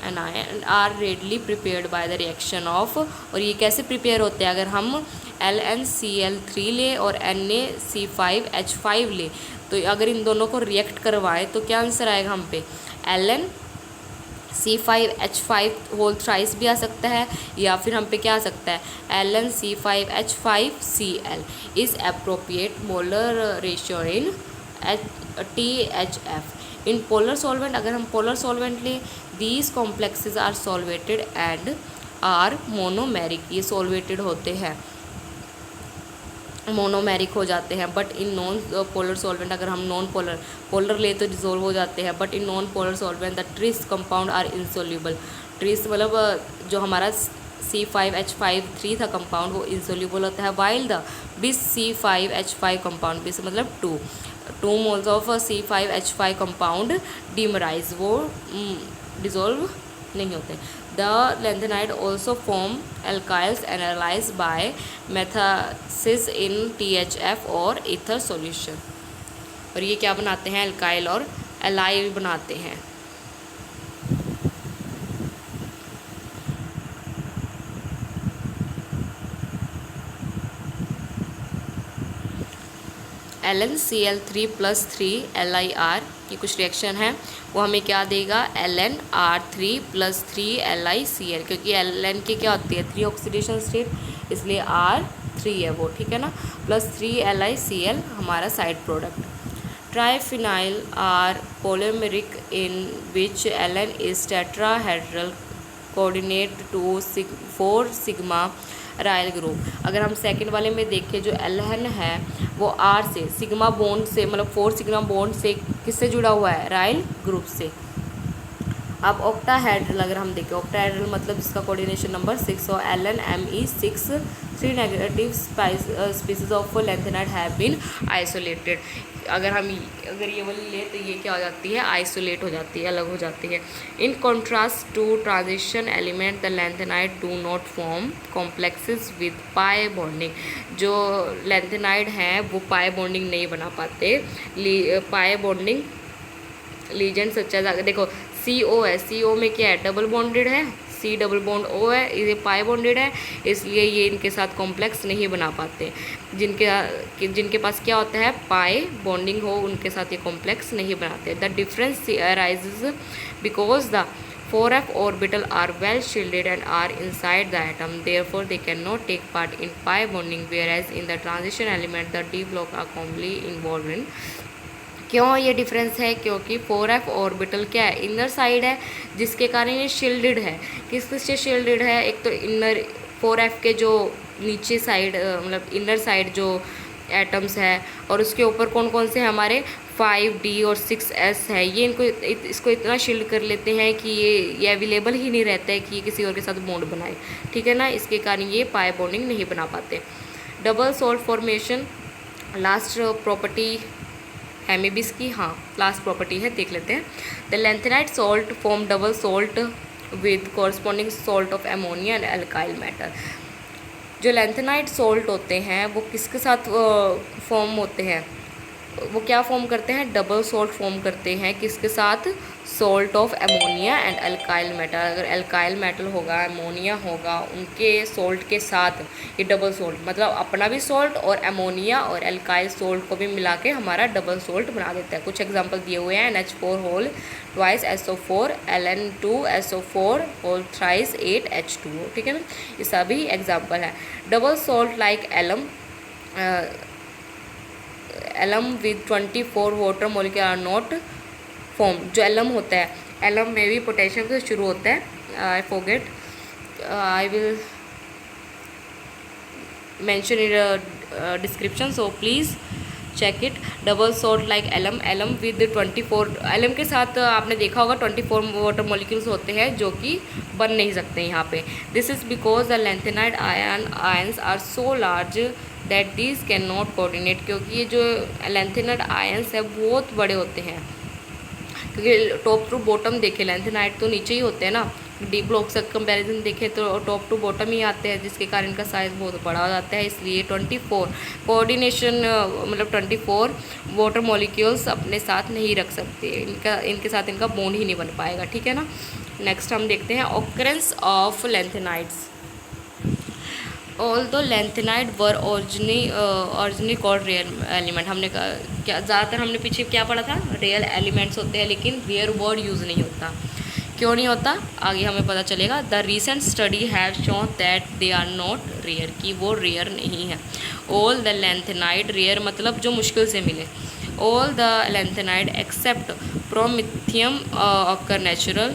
anion are readily prepared by the reaction of. और ये कैसे प्रिपेयर होते हैं, अगर हम LnCl3 ले और NaC5H5 ले, तो अगर इन दोनों को रिएक्ट करवाए तो क्या आंसर आएगा हम पे, LnC5H5 होल थ्राइस भी आ सकता है, या फिर हम पे क्या आ सकता है, LnC5H5Cl is appropriate molar ratio in THF। In polar solvent, अगर हम पोलर सॉल्वेंट लें, these complexes are solvated and are monomeric, ये सॉल्वेटेड होते हैं, मोनोमेरिक हो जाते हैं। But in non polar solvent, अगर हम नॉन पोलर ले तो डिजोल्व हो जाते हैं, but in non polar solvent the tris compound are insoluble. Tris मतलब जो हमारा C5H5 था कंपाउंड, वो इंसोल्यूबल होता है, वाइल द बिस C5H5 कंपाउंड, बिस मतलब 2 मोल्स ऑफ C5H5 कंपाउंड डिमराइज, वो डिजोल्व नहीं होते। The lanthanide also form alkyls analyse by metathesis in THF और ईथर सॉल्यूशन। और ये क्या बनाते हैं, एल्काइल और एलाइल बनाते हैं। LnCl3+3LiR की कुछ रिएक्शन है, वो हमें क्या देगा, LnR3+3LiCl, क्योंकि Ln की क्या होती है 3 ऑक्सीडेशन स्टेट, इसलिए R3 है वो, ठीक है ना, +3LiCl हमारा side product. Triphenyl are polymeric in which Ln is tetrahedral coordinate to 4 sigma aryl group. अगर हम सेकंड वाले में देखें, जो एल्हन है वो आर से सिग्मा बॉन्ड से, मतलब 4 सिग्मा बॉन्ड से किससे जुड़ा हुआ है, रायल ग्रुप से। अब ऑक्टाहेड्रल अगर हम देखें, ऑक्टाहेड्रल मतलब जिसका कोऑर्डिनेशन नंबर 6 और LnMe6 3 negative species of lanthanide have been isolated. अगर ये वाली ले तो ये क्या हो जाती है, आइसोलेट हो जाती है, अलग हो जाती है। In contrast to transition element the lanthanide do not form complexes with pi bonding. जो लैंथेनाइड हैं वो पाई बॉन्डिंग नहीं बना पाते, pi bonding ligand such as, देखो CO है, CO में क्या है, डबल बॉन्डेड है, C डबल बॉन्ड O है, ये पाई बॉन्डेड है, इसलिए ये इनके साथ कॉम्प्लेक्स नहीं बना पाते। जिनके पास क्या होता है, पाई बॉन्डिंग हो, उनके साथ ये कॉम्प्लेक्स नहीं बनाते। The difference arises because the 4f orbital are well shielded and are inside the atom, therefore they cannot take part in pi bonding, whereas in the transition element the d block are commonly involved in। क्यों ये difference है, क्योंकि 4f orbital क्या है, inner side है, जिसके कारण ये शील्डेड है। किससे शील्डेड है, एक तो इनर 4f के जो नीचे साइड मतलब इनर साइड जो एटम्स है, और उसके ऊपर कौन कौन से हमारे 5d और 6s है, ये इसको इतना शील्ड कर लेते हैं कि ये अवेलेबल ही नहीं रहता है कि ये किसी और के साथ बॉन्ड बनाए, ठीक है ना, इसके कारण ये पाई बॉन्डिंग नहीं बना पाते। Double salt formation last property हेमीबिस की, हाँ लास्ट प्रॉपर्टी है, देख लेते हैं। The lanthanide salt form double salt with corresponding salt of ammonia and alkali metal. जो लैंथेनाइड सॉल्ट होते हैं वो किसके साथ फॉर्म होते हैं, वो क्या फॉर्म करते हैं, डबल सॉल्ट फॉर्म करते हैं, किसके साथ, salt of ammonia and alkyl metal. अगर अल्काइल मेटल होगा, एमोनिया होगा, उनके सॉल्ट के साथ ये डबल सॉल्ट, मतलब अपना भी सॉल्ट और एमोनिया और अल्काइल सॉल्ट को भी मिला के हमारा डबल सॉल्ट बना देता है। कुछ एग्जांपल दिए हुए हैं, NH4 whole twice SO4, Ln2SO4 whole thrice 8H2O, ठीक है ना, ये सभी एग्जाम्पल है। Double salt like alum with 24 water molecule are not form. जो एलम होता है, एलम में भी पोटेशियम से शुरू होता है, I forget, I will mention in description, so please check it. Double salt like alum with 24, alum के साथ आपने देखा होगा 24 वाटर मॉलिक्यूल्स होते हैं जो कि बन नहीं सकते यहाँ पे। This is because the lanthanide ions are so large that these can not coordinate, क्योंकि ये जो लैंथेनाइड आयंस है बहुत बड़े होते हैं, क्योंकि टॉप टू बॉटम देखें, लैंथेनाइड तो नीचे ही होते हैं ना, डी ब्लॉक से कंपैरिजन देखें तो टॉप टू बॉटम ही आते हैं, जिसके कारण इनका साइज़ बहुत बड़ा हो जाता है। इसलिए 24 कोऑर्डिनेशन मतलब 24 वाटर मॉलिक्यूल्स अपने साथ नहीं रख सकते, इनके साथ इनका बॉन्ड ही नहीं बन पाएगा, ठीक है ना। नेक्स्ट हम देखते हैं ऑकरेंस ऑफ लैंथेनाइड्स। ऑल दो लैंथेनाइड वर ओरिजिनली कॉल्ड रियल एलिमेंट। हमने क्या ज़्यादातर हमने पीछे क्या पढ़ा था, रियल एलिमेंट्स होते हैं, लेकिन रियर वर्ड यूज़ नहीं होता। क्यों नहीं होता, आगे हमें पता चलेगा। The recent study have shown that they are not rare, कि वो रेयर नहीं है। ऑल द लैंथेनाइड, रेयर मतलब जो मुश्किल से मिले, all the lanthanide except promethium occur natural,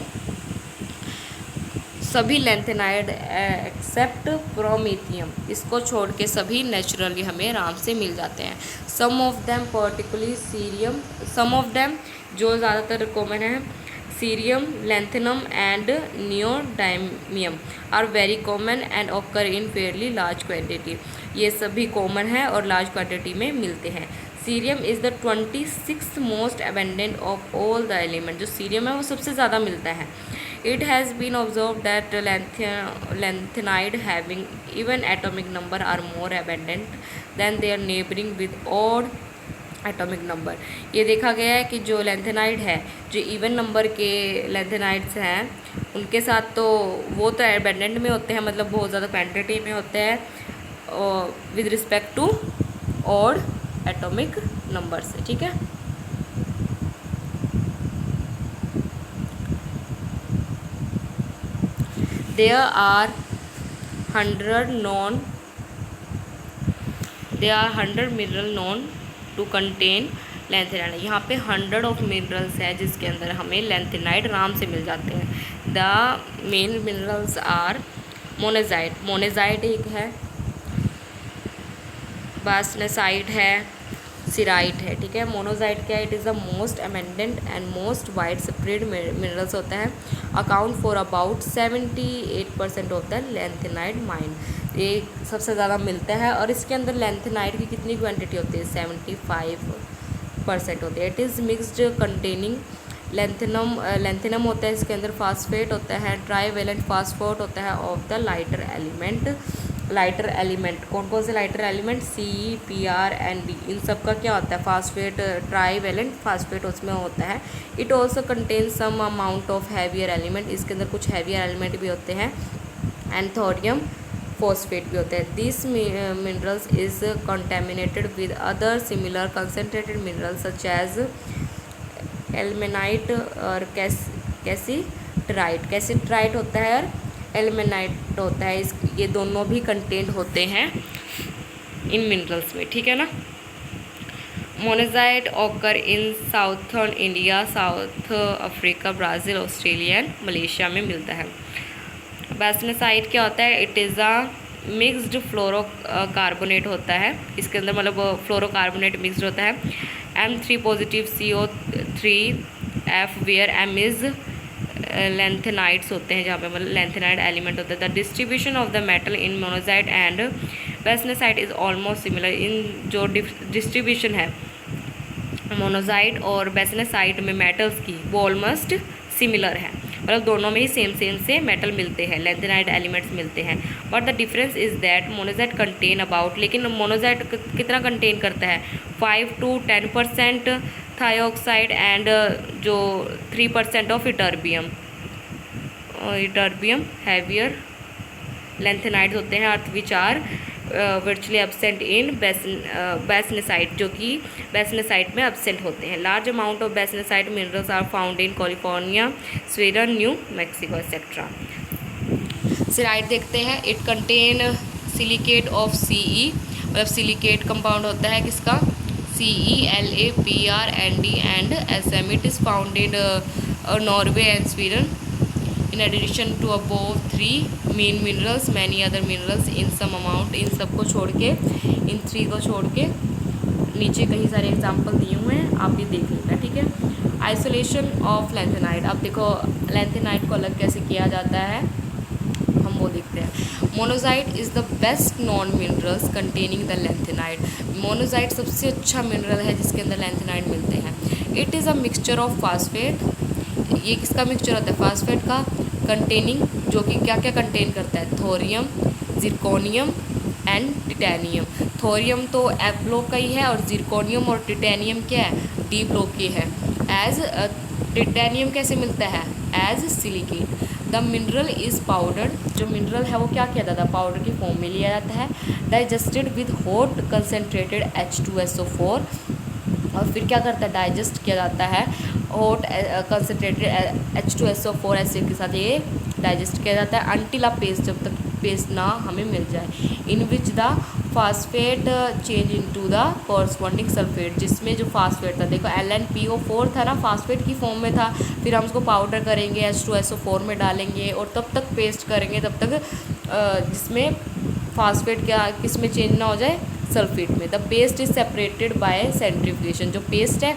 सभी लैंथेनाइड एक्सेप्ट प्रोमिथियम, इसको छोड़ के सभी नेचुरली हमें आराम से मिल जाते हैं। Some of them particularly cerium, some of them जो ज़्यादातर कॉमन है, cerium, lanthanum and neodymium are very common and occur in fairly large quantity. ये सभी कॉमन है और लार्ज क्वांटिटी में मिलते हैं। Cerium is the 26th most abundant of all the element, जो सीरियम है वो सबसे ज़्यादा मिलता है। It has been observed that lanthanide having even atomic number are more abundant than their neighboring with odd atomic number। ये देखा गया है कि जो लैंथेनाइड है, जो इवन नंबर के लैंथेनाइड्स हैं, उनके साथ तो वो तो एबेंडेंट में होते हैं, मतलब बहुत ज़्यादा क्वांटिटी में होते हैं, with respect to odd atomic number से, ठीक है। There are 100 mineral known to contain lanthanide। यहाँ पे 100 ऑफ मिनरल्स है जिसके अंदर हमें लैंथेनाइड आराम से मिल जाते हैं। द मेन मिनरल्स आर मोनेजाइट, मोनेजाइट एक है, बासनेसाइट है, सिराइट है, ठीक है। मोनोजाइट क्या है? It is the most amendment and most wide spread minerals होता है, account for about 78% of the lanthanide mine. ये सबसे ज़्यादा मिलता है और इसके अंदर लैंथेनाइड की कितनी क्वांटिटी होती है? 75% होती है। It is mixed containing lanthanum होता है, इसके अंदर फास्फेट होता है, ट्राईवेलेंट फास्फोट होता है ऑफ द लाइटर एलिमेंट। कौन कौन से lighter element? C, P, R and D, इन सब का क्या होता है? फास्फेट, ट्राईवेलेंट फास्फेट उसमें होता है। It also contain some amount of heavier element, इसके अंदर कुछ हैवियर एलिमेंट भी होते हैं, एंड थोरियम फॉस्फेट भी होते हैं। This minerals is contaminated with other similar concentrated minerals such as ilmenite और कैसिट्राइट होता है और एल्मेनाइट होता है। ये दोनों भी कंटेंट होते हैं इन मिनरल्स में, ठीक है ना। Monazite occur in southern India, South Africa, Brazil, Australia and Malaysia में मिलता है। बासनेसाइट क्या होता है? It is a mixed fluorocarbonate होता है, इसके अंदर मतलब फ्लोरोकार्बोनेट मिक्स्ड होता है। M3 positive CO3F where M is lanthanides होते हैं, जहाँ पे मतलब लैंथेनाइड एलिमेंट होता है। The distribution of the metal in monazite and bastnaesite is almost similar. इन जो डिस्ट्रीब्यूशन है मोनोजाइट और बासनेसाइट में मेटल्स की, वो ऑलमोस्ट सिमिलर है, मतलब दोनों में ही सेम से मेटल मिलते हैं, लैंथेनाइड एलिमेंट्स मिलते हैं। But the difference is that monazite contain about, लेकिन मोनोजाइट कितना कंटेन करता है? 5 to 10% थायोक्साइड एंड जो 3% ऑफ इटर्बियम हैवियर लैंथेनाइड्स होते हैं, earth which are virtually absent in bastnaesite, जो कि बासनेसाइट में एब्सेंट होते हैं। Large amount of bastnaesite minerals are found in California, Sweden, New Mexico etcetera. Cerite देखते हैं। It contain silicate of CE, मतलब सिलिकेट कंपाउंड होता है किसका? CeLaPrNd and SM। It is found in Norway and Sweden. In addition to above 3 main minerals, many other minerals in some amount, इन सब को छोड़ के, इन 3 को छोड़ के नीचे कई सारे एग्जाम्पल दिए हुए हैं, आप भी देख लेना, ठीक है। आइसोलेशन ऑफ लैंथेनाइड, अब देखो लैंथेनाइड को अलग कैसे किया जाता है, हम वो देखते हैं। Monazite is the best non minerals containing the lanthanide. Monazite सबसे अच्छा मिनरल है जिसके अंदर लैंथेनाइड मिलते हैं। It is a mixture of phosphate, ये किसका मिक्सचर होता है? फास्फेट का, कंटेनिंग, जो कि क्या क्या कंटेन करता है? Thorium, zirconium and titanium. Thorium तो F ब्लॉक का ही है और जिरकोनियम और टिटेनियम क्या है? D ब्लॉक की है। एज टिटेनियम कैसे मिलता है? As silicate. The mineral is powdered, जो मिनरल है वो क्या किया जाता है? पाउडर की फॉर्म में लिया जाता है। Digested with hot concentrated H2SO4, और फिर क्या करता है? डाइजेस्ट किया जाता है हॉट कंसनट्रेटेड H2SO4 एसिड के साथ, ये डाइजेस्ट किया जाता है अंटिल अ पेस्ट, जब तक पेस्ट ना हमें मिल जाए। In which the phosphate change into the corresponding sulphate, जिसमें जो फास्फेट था, देखो LnPO4 था ना, फास्फेट की फॉर्म में था, फिर हम उसको पाउडर करेंगे, H2SO4 में डालेंगे और तब तक पेस्ट करेंगे, तब तक जिसमें फास्फेट क्या किस में चेंज ना हो जाए? सल्फेट में। The paste is separated by centrifugation, जो पेस्ट है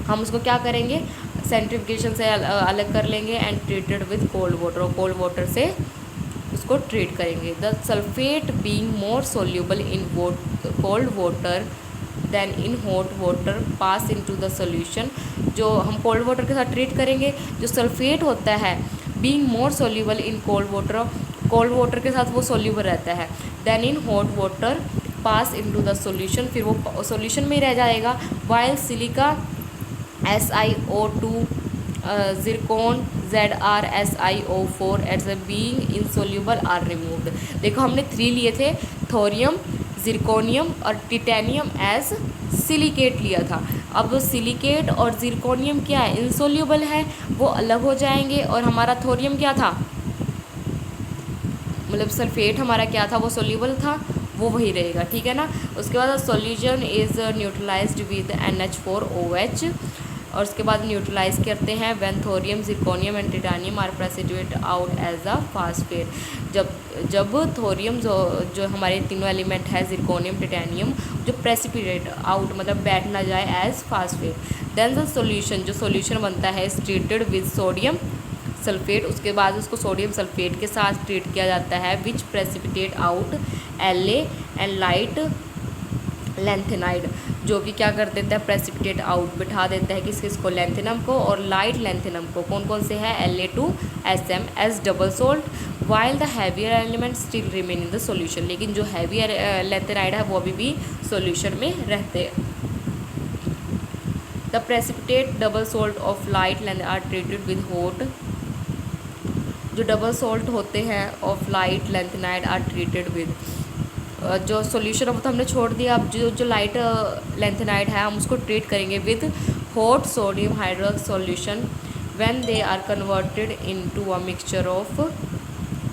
हम उसको क्या करेंगे? सेंट्रीफ्यूगेशन से अलग कर लेंगे and treated with cold water, और कोल्ड वाटर से उसको ट्रीट करेंगे। The sulphate being more soluble in cold water than in hot water pass into the solution, जो हम कोल्ड वाटर के साथ ट्रीट करेंगे, जो सल्फेट होता है being more soluble in cold water के साथ वो सोल्यूबल रहता है, then in hot water pass into the solution, फिर वो सॉल्यूशन में ही रह जाएगा। While silica SiO2 zircon ZrSiO4 एट्स बीइंग इनसोल्यूबल आर रिमूव्ड। देखो हमने 3 लिए थे, थोरियम, जिरकोनियम और टिटेनियम एज सिलिकेट लिया था। अब सिलिकेट और जिरकोनियम क्या है, इंसोल्यूबल है, वो अलग हो जाएंगे। और हमारा थोरियम क्या था, मतलब सल्फेट हमारा क्या था, वो सोल्यूबल था, वो वही रहेगा, ठीक है ना। उसके बाद solution is neutralised with NH4OH। और उसके बाद न्यूट्रलाइज करते हैं when thorium, zirconium and titanium are precipitate out as a phosphate. जब थोरियम जो हमारे तीनों एलिमेंट है, जिरकोनियम, टिटानियम, जो प्रेसिपिटेट आउट मतलब बैठ ना जाए as phosphate, then the solution, जो सॉल्यूशन बनता है, is treated with sodium sulphate. उसके बाद उसको सोडियम सल्फेट के साथ ट्रीट किया जाता है, which precipitate out La and light lanthanide, जो कि क्या कर देता है, प्रेसिपिटेट आउट बिठा देता है किसको, लेंथेनम को, और लाइट लेंथेनम को। कौन कौन से है, La2SM S double salt, while the heavier element still remain in the solution. लेकिन जो हैवियर लेंथेनाइड है वो अभी भी सॉल्यूशन में रहते हैं। The precipitate double salt of light length are treated with hot, जो डबल सोल्ट होते हैं of light lanthanide are treated with, जो सॉल्यूशन अब तो हमने छोड़ दिया। अब जो लाइट लेंथेनाइड है हम उसको ट्रीट करेंगे with hot sodium hydroxide solution when they are converted into a mixture of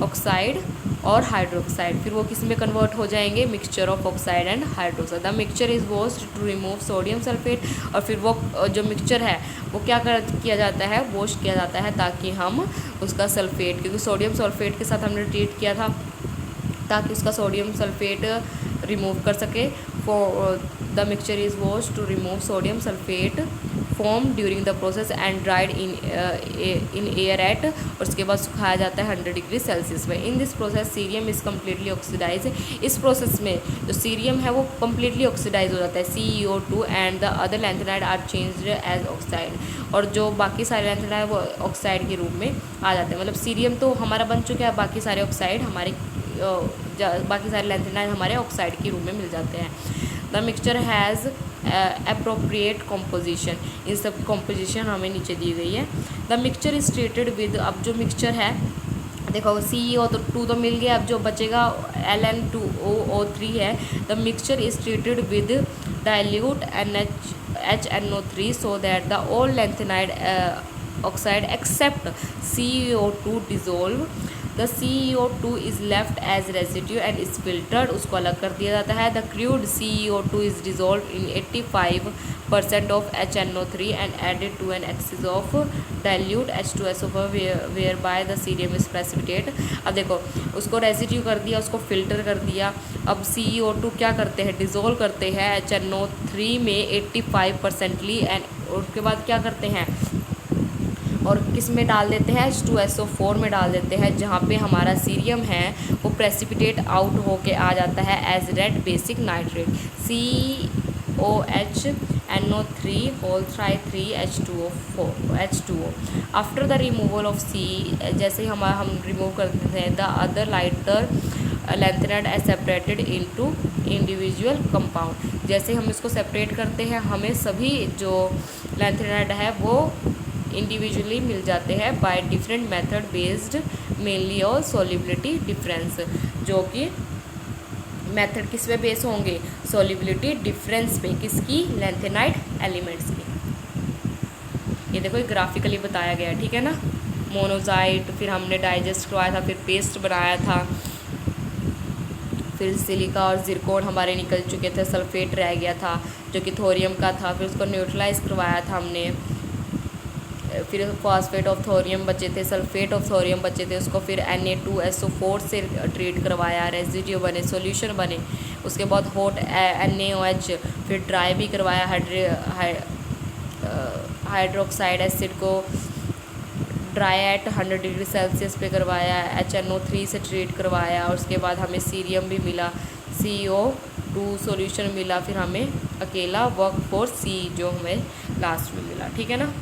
oxide और हाइड्रोक्साइड। फिर वो किस में कन्वर्ट हो जाएंगे, mixture of oxide and hydroxide. The mixture is washed to remove sodium sulphate. और फिर वो जो मिक्सचर है वो क्या किया जाता है, वॉश किया जाता है, ताकि हम उसका सल्फेट, क्योंकि सोडियम सल्फेट के साथ हमने ट्रीट किया था, ताकि उसका सोडियम सल्फेट रिमूव कर सके। For the mixture is wash to remove sodium sulphate form during the process and dried in air at, और उसके बाद सुखाया जाता है 100 डिग्री सेल्सियस में। In this process cerium is completely oxidise. इस प्रोसेस में जो सीरियम है वो कम्प्लीटली ऑक्सीडाइज हो जाता है, CeO2 and the other lanthanide are changed as oxide. और जो बाकी सारे लेंथेनाइड है वो ऑक्साइड के रूप में आ जाते हैं। मतलब सीरियम तो हमारा बन चुका है, बाकी सारे ऑक्साइड हमारे बाकी सारे लेंथेनाइड हमारे ऑक्साइड के रूप में मिल जाते हैं। The mixture has appropriate composition, इन सब की कॉम्पोजिशन हमें नीचे दी गई है। The mixture is treated with, अब जो मिक्सचर है देखो CeO2 तो मिल गया, अब जो बचेगा Ln2O3 है। The mixture is treated with dilute HNO3 so that the all lanthanide oxide except CeO2 dissolve. The CeO2 is left as residue and is filtered, उसको अलग कर दिया जाता है। The crude CeO2 is dissolve in 85% of HNO3 and added to an excess of dilute H2SO4 whereby the cerium is precipitate. अब देखो उसको residue कर दिया, उसको फिल्टर कर दिया। अब CeO2 क्या करते हैं, डिजोल्व करते हैं HNO3 में 85%ली, एंड उसके बाद क्या करते हैं और किस में डाल देते हैं, H2SO4 में डाल देते हैं, जहाँ पे हमारा सीरियम है वो प्रेसिपिटेट आउट होके आ जाता है as red basic nitrate COH3 after the removal of C, जैसे ही हम रिमूव कर देते हैं, the other lighter lanthanide as separated into individual compound. जैसे हम इसको सेपरेट करते हैं हमें सभी जो लेंथेनाइड है वो इंडिविजुअली मिल जाते हैं by different method based mainly और सॉल्युबिलिटी डिफरेंस, जो कि मेथड किस पे बेस होंगे, सॉल्युबिलिटी डिफरेंस पे, किसकी, लेंथेनाइड एलिमेंट्स की। ये देखो ग्राफिकली बताया गया है, ठीक है ना। मोनोजाइट, फिर हमने डाइजेस्ट करवाया था, फिर पेस्ट बनाया था, फिर सिलिका और जिरकोन हमारे निकल चुके थे, सल्फेट रह गया था जो कि थोरियम का था, फिर उसको न्यूट्रलाइज करवाया था हमने, फिर फॉस्फेट ऑफ थोरियम बचे थे, सल्फेट ऑफ थोरियम बचे थे, उसको फिर Na2SO4 से ट्रीट करवाया, रेजिड्यू बने, सॉल्यूशन बने। उसके बाद हॉट NaOH फिर ड्राई भी करवाया, हाइड्रोक्साइड एसिड को ड्राई एट 100 डिग्री सेल्सियस पे करवाया, HNO3 से ट्रीट करवाया, और उसके बाद हमें सीरियम भी मिला, CO2 सॉल्यूशन मिला, फिर हमें अकेला वर्कफोर्स C जो हमें लास्ट में मिला, ठीक है ना।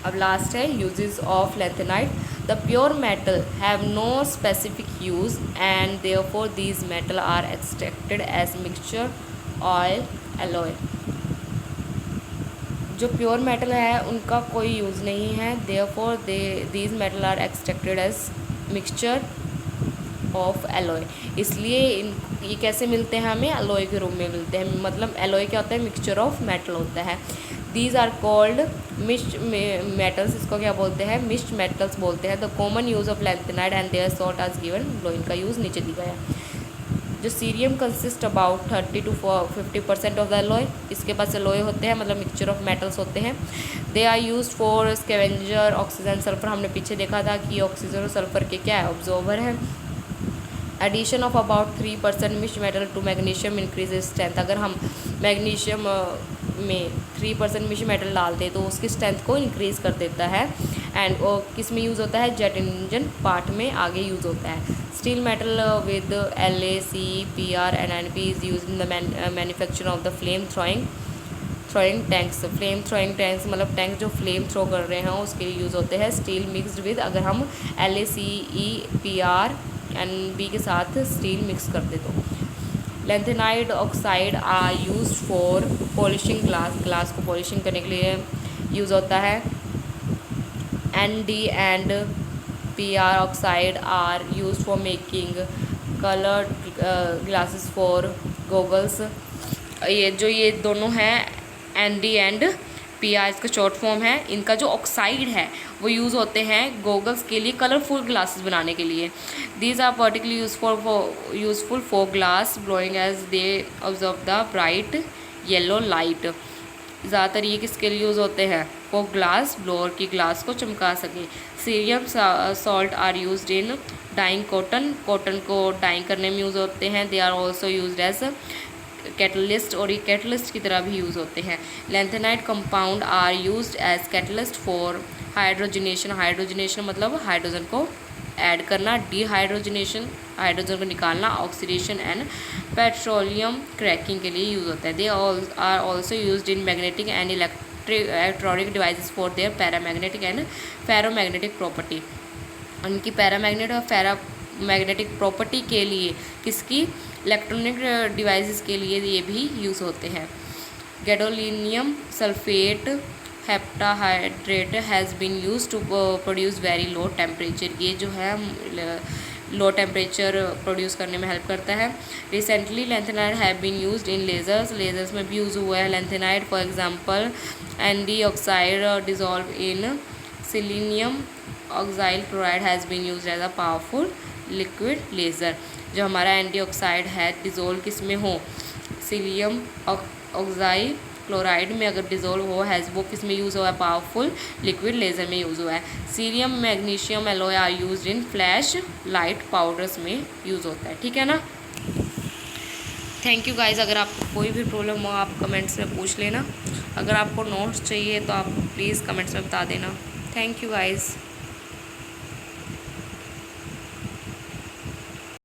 अब लास्ट है uses of lanthanide. The pure metal have no specific use and therefore these metal are extracted as mixture oil alloy. जो प्योर मेटल है उनका कोई यूज़ नहीं है, therefore these metal are extracted as mixture of alloy, इसलिए ये कैसे मिलते हैं हमें? एलॉय के रूप में मिलते हैं। मतलब एलॉय क्या होता है? मिक्सचर ऑफ मेटल होता है। These are called mixed metals, इसको क्या बोलते हैं? मिक्स्ड मेटल्स बोलते हैं। The common use of lanthanide and their salt as given below, इनका यूज़ नीचे दिया गया है। जो cerium consist about 30 to 50% of the alloy, इसके पास एलॉय होते हैं, मतलब मिक्सचर ऑफ मेटल्स होते हैं। They are use for scavenger oxygen sulphur, हमने पीछे देखा था कि ऑक्सीजन और सल्फर के क्या है? ऑब्जॉर्वर है। Addition of about 3% mixed metal to magnesium increase strength, अगर हम मैग्नीशियम में 3% मिक्स्ड मेटल डाल दें तो उसकी स्ट्रेंथ को इंक्रीज़ कर देता है। एंड वो किस में यूज़ होता है? जेट इंजन पार्ट में आगे यूज़ होता है। Steel metal with LACPR and NP is use in the manufacture of the flame throwing tanks. Flame throwing tanks मतलब टैंक जो फ्लेम थ्रो कर रहे हैं उसके लिए यूज़ होते हैं। स्टील मिक्सड विद, अगर हम LACEPR NB के साथ स्टील मिक्स कर दे तो। Lanthanide oxide are use for polishing glass को पॉलिशिंग करने के लिए यूज़ होता है। ND and PR oxide are use for making coloured glasses for goggles. ये दोनों हैं ND एंड PR, इसका शॉर्ट फॉर्म है। इनका जो ऑक्साइड है वो यूज़ होते हैं गॉगल्स के लिए, कलरफुल ग्लासेस बनाने के लिए। These are particularly useful for glass blowing as they observe the bright yellow light. ज़्यादातर ये किसके लिए यूज़ होते हैं? फॉर ग्लास ब्लोअर की ग्लास को चमका सके। Cerium salt are used in dyeing cotton को डाइंग करने में यूज़ होते हैं। They are also used as catalyst, और ये कैटलिस्ट की तरह भी यूज़ होते हैं। Lanthanide compound are used as catalyst for hydrogenation. Hydrogenation मतलब हाइड्रोजन को ऐड करना, डिहाइड्रोजनेशन हाइड्रोजन को निकालना, ऑक्सीडेशन एंड पेट्रोलियम क्रैकिंग के लिए यूज़ होता है। They are also used in magnetic and electronic devices for their paramagnetic and ferromagnetic property. उनकी पैरामैग्नेट और फेरोमैग्नेटिक प्रॉपर्टी के लिए, किसकी? इलेक्ट्रॉनिक डिवाइसेस के लिए ये भी यूज़ होते हैं। Gadolinium sulphate heptahydrate has been use to produce very low temperature, ये जो है लो टेम्परेचर प्रोड्यूस करने में हेल्प करता है। Recently lanthanide have been used in lasers में भी यूज़ हुआ है lanthanide. For example ND oxide dissolve in selenium oxychloride has been used as a powerful liquid laser. जो हमारा ND ऑक्साइड है डिज़ोल्व किस में हो? सिलियम ऑक्साइल क्लोराइड में अगर डिज़ोल्व हो हैज़, वो किस में यूज़ हुआ है? पावरफुल लिक्विड लेज़र में यूज़ हुआ है। Cerium magnesium alloy are used in flash light powders में यूज़ होता है। ठीक है ना? Thank you guys. अगर आपको कोई भी प्रॉब्लम हो आप कमेंट्स में पूछ लेना। अगर आपको नोट्स चाहिए तो आप प्लीज़ कमेंट्स में बता देना। Thank you guys.